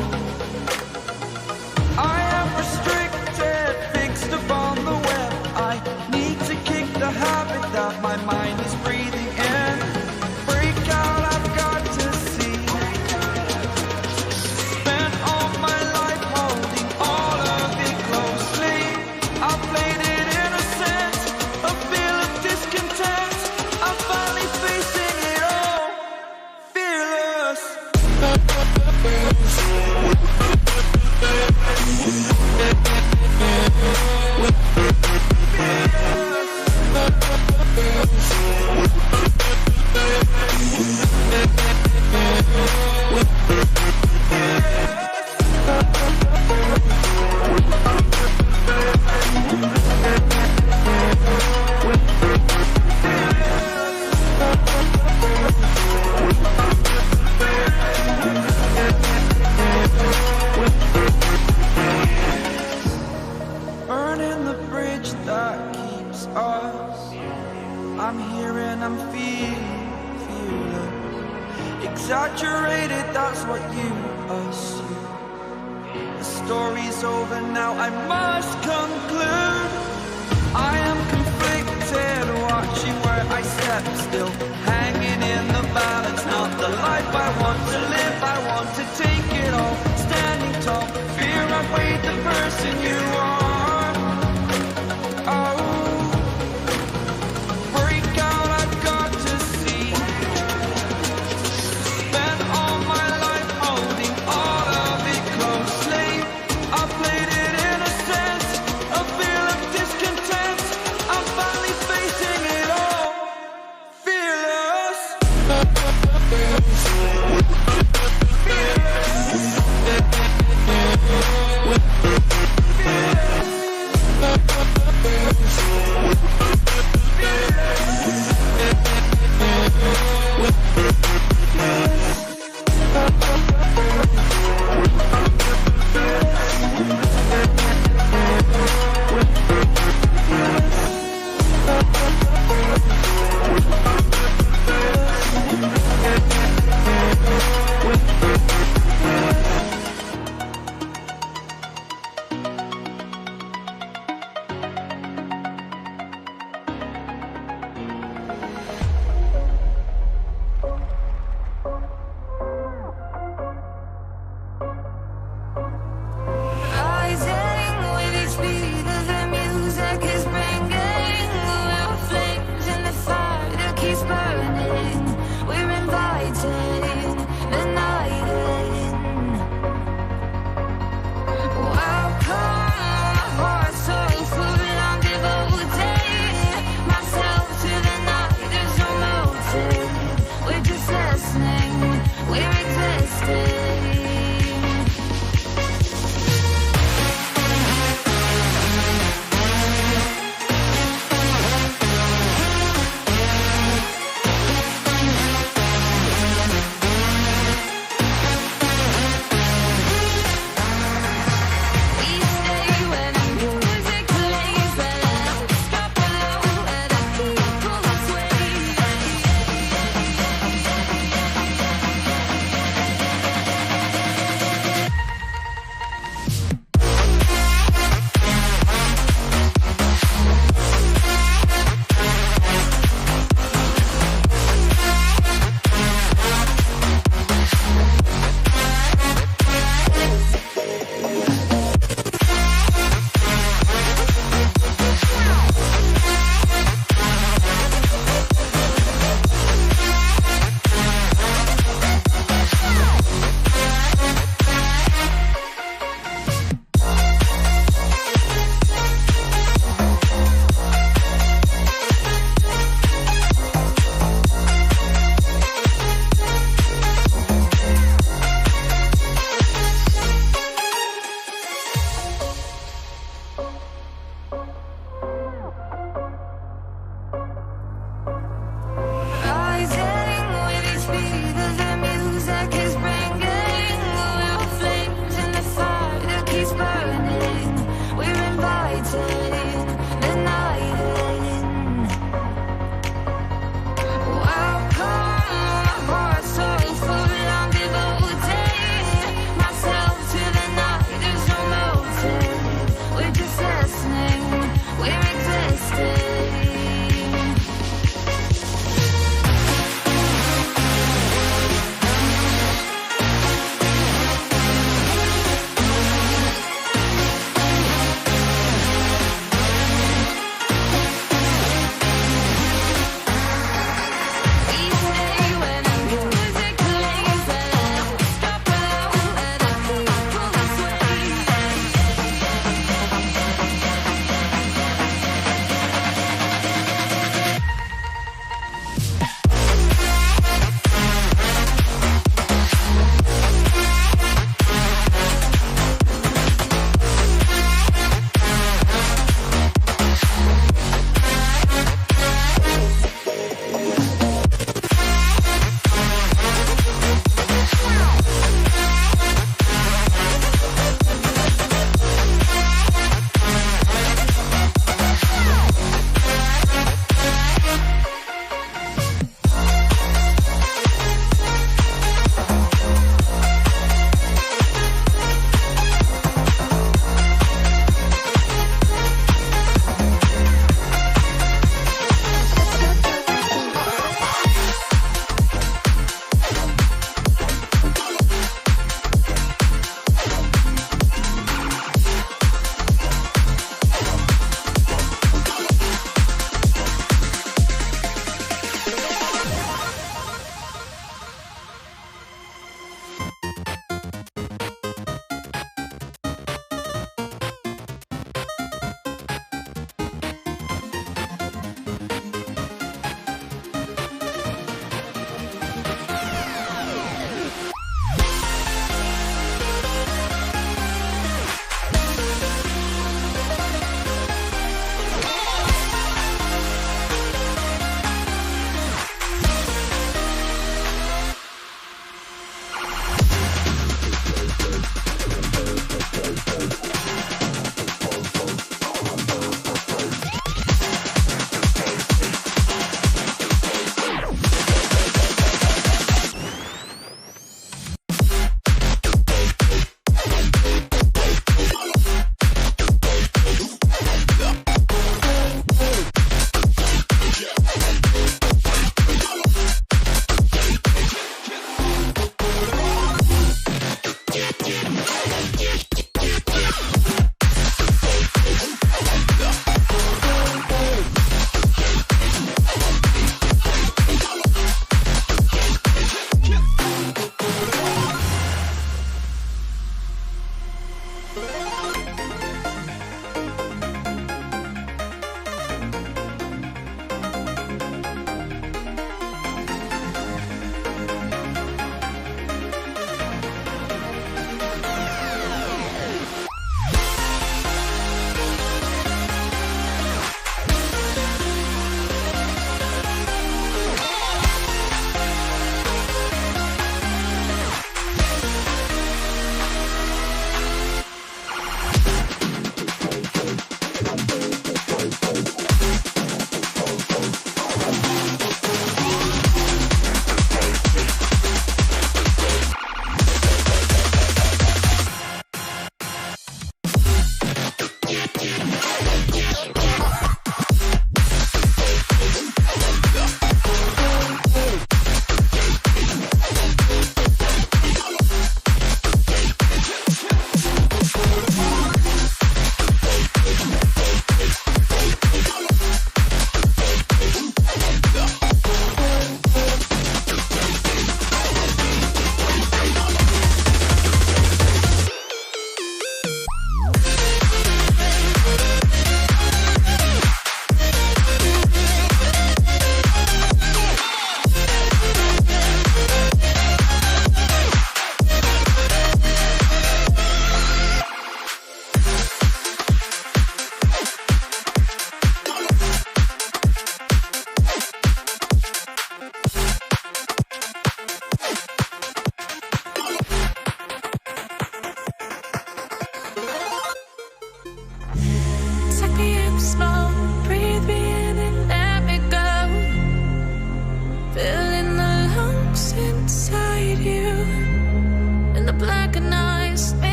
I am restricted, fixed upon the web. I need to kick the habit that my mind is breathing in. Break out, I've got to see. Spent all my life holding all of it closely. I played it innocent, a feel of discontent. I'm finally facing it all, fearless. Burning the bridge that keeps us. I'm here and I'm feeling exaggerated, that's what you assume. The story's over now, I must conclude. I am conflicted, watching where I step still, hanging in the balance. Not the life I want to live, I want to take it all. Standing tall, fear I weighed the person you are. Oh, break out, I've got to see.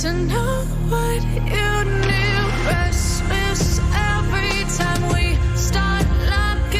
to know what you need.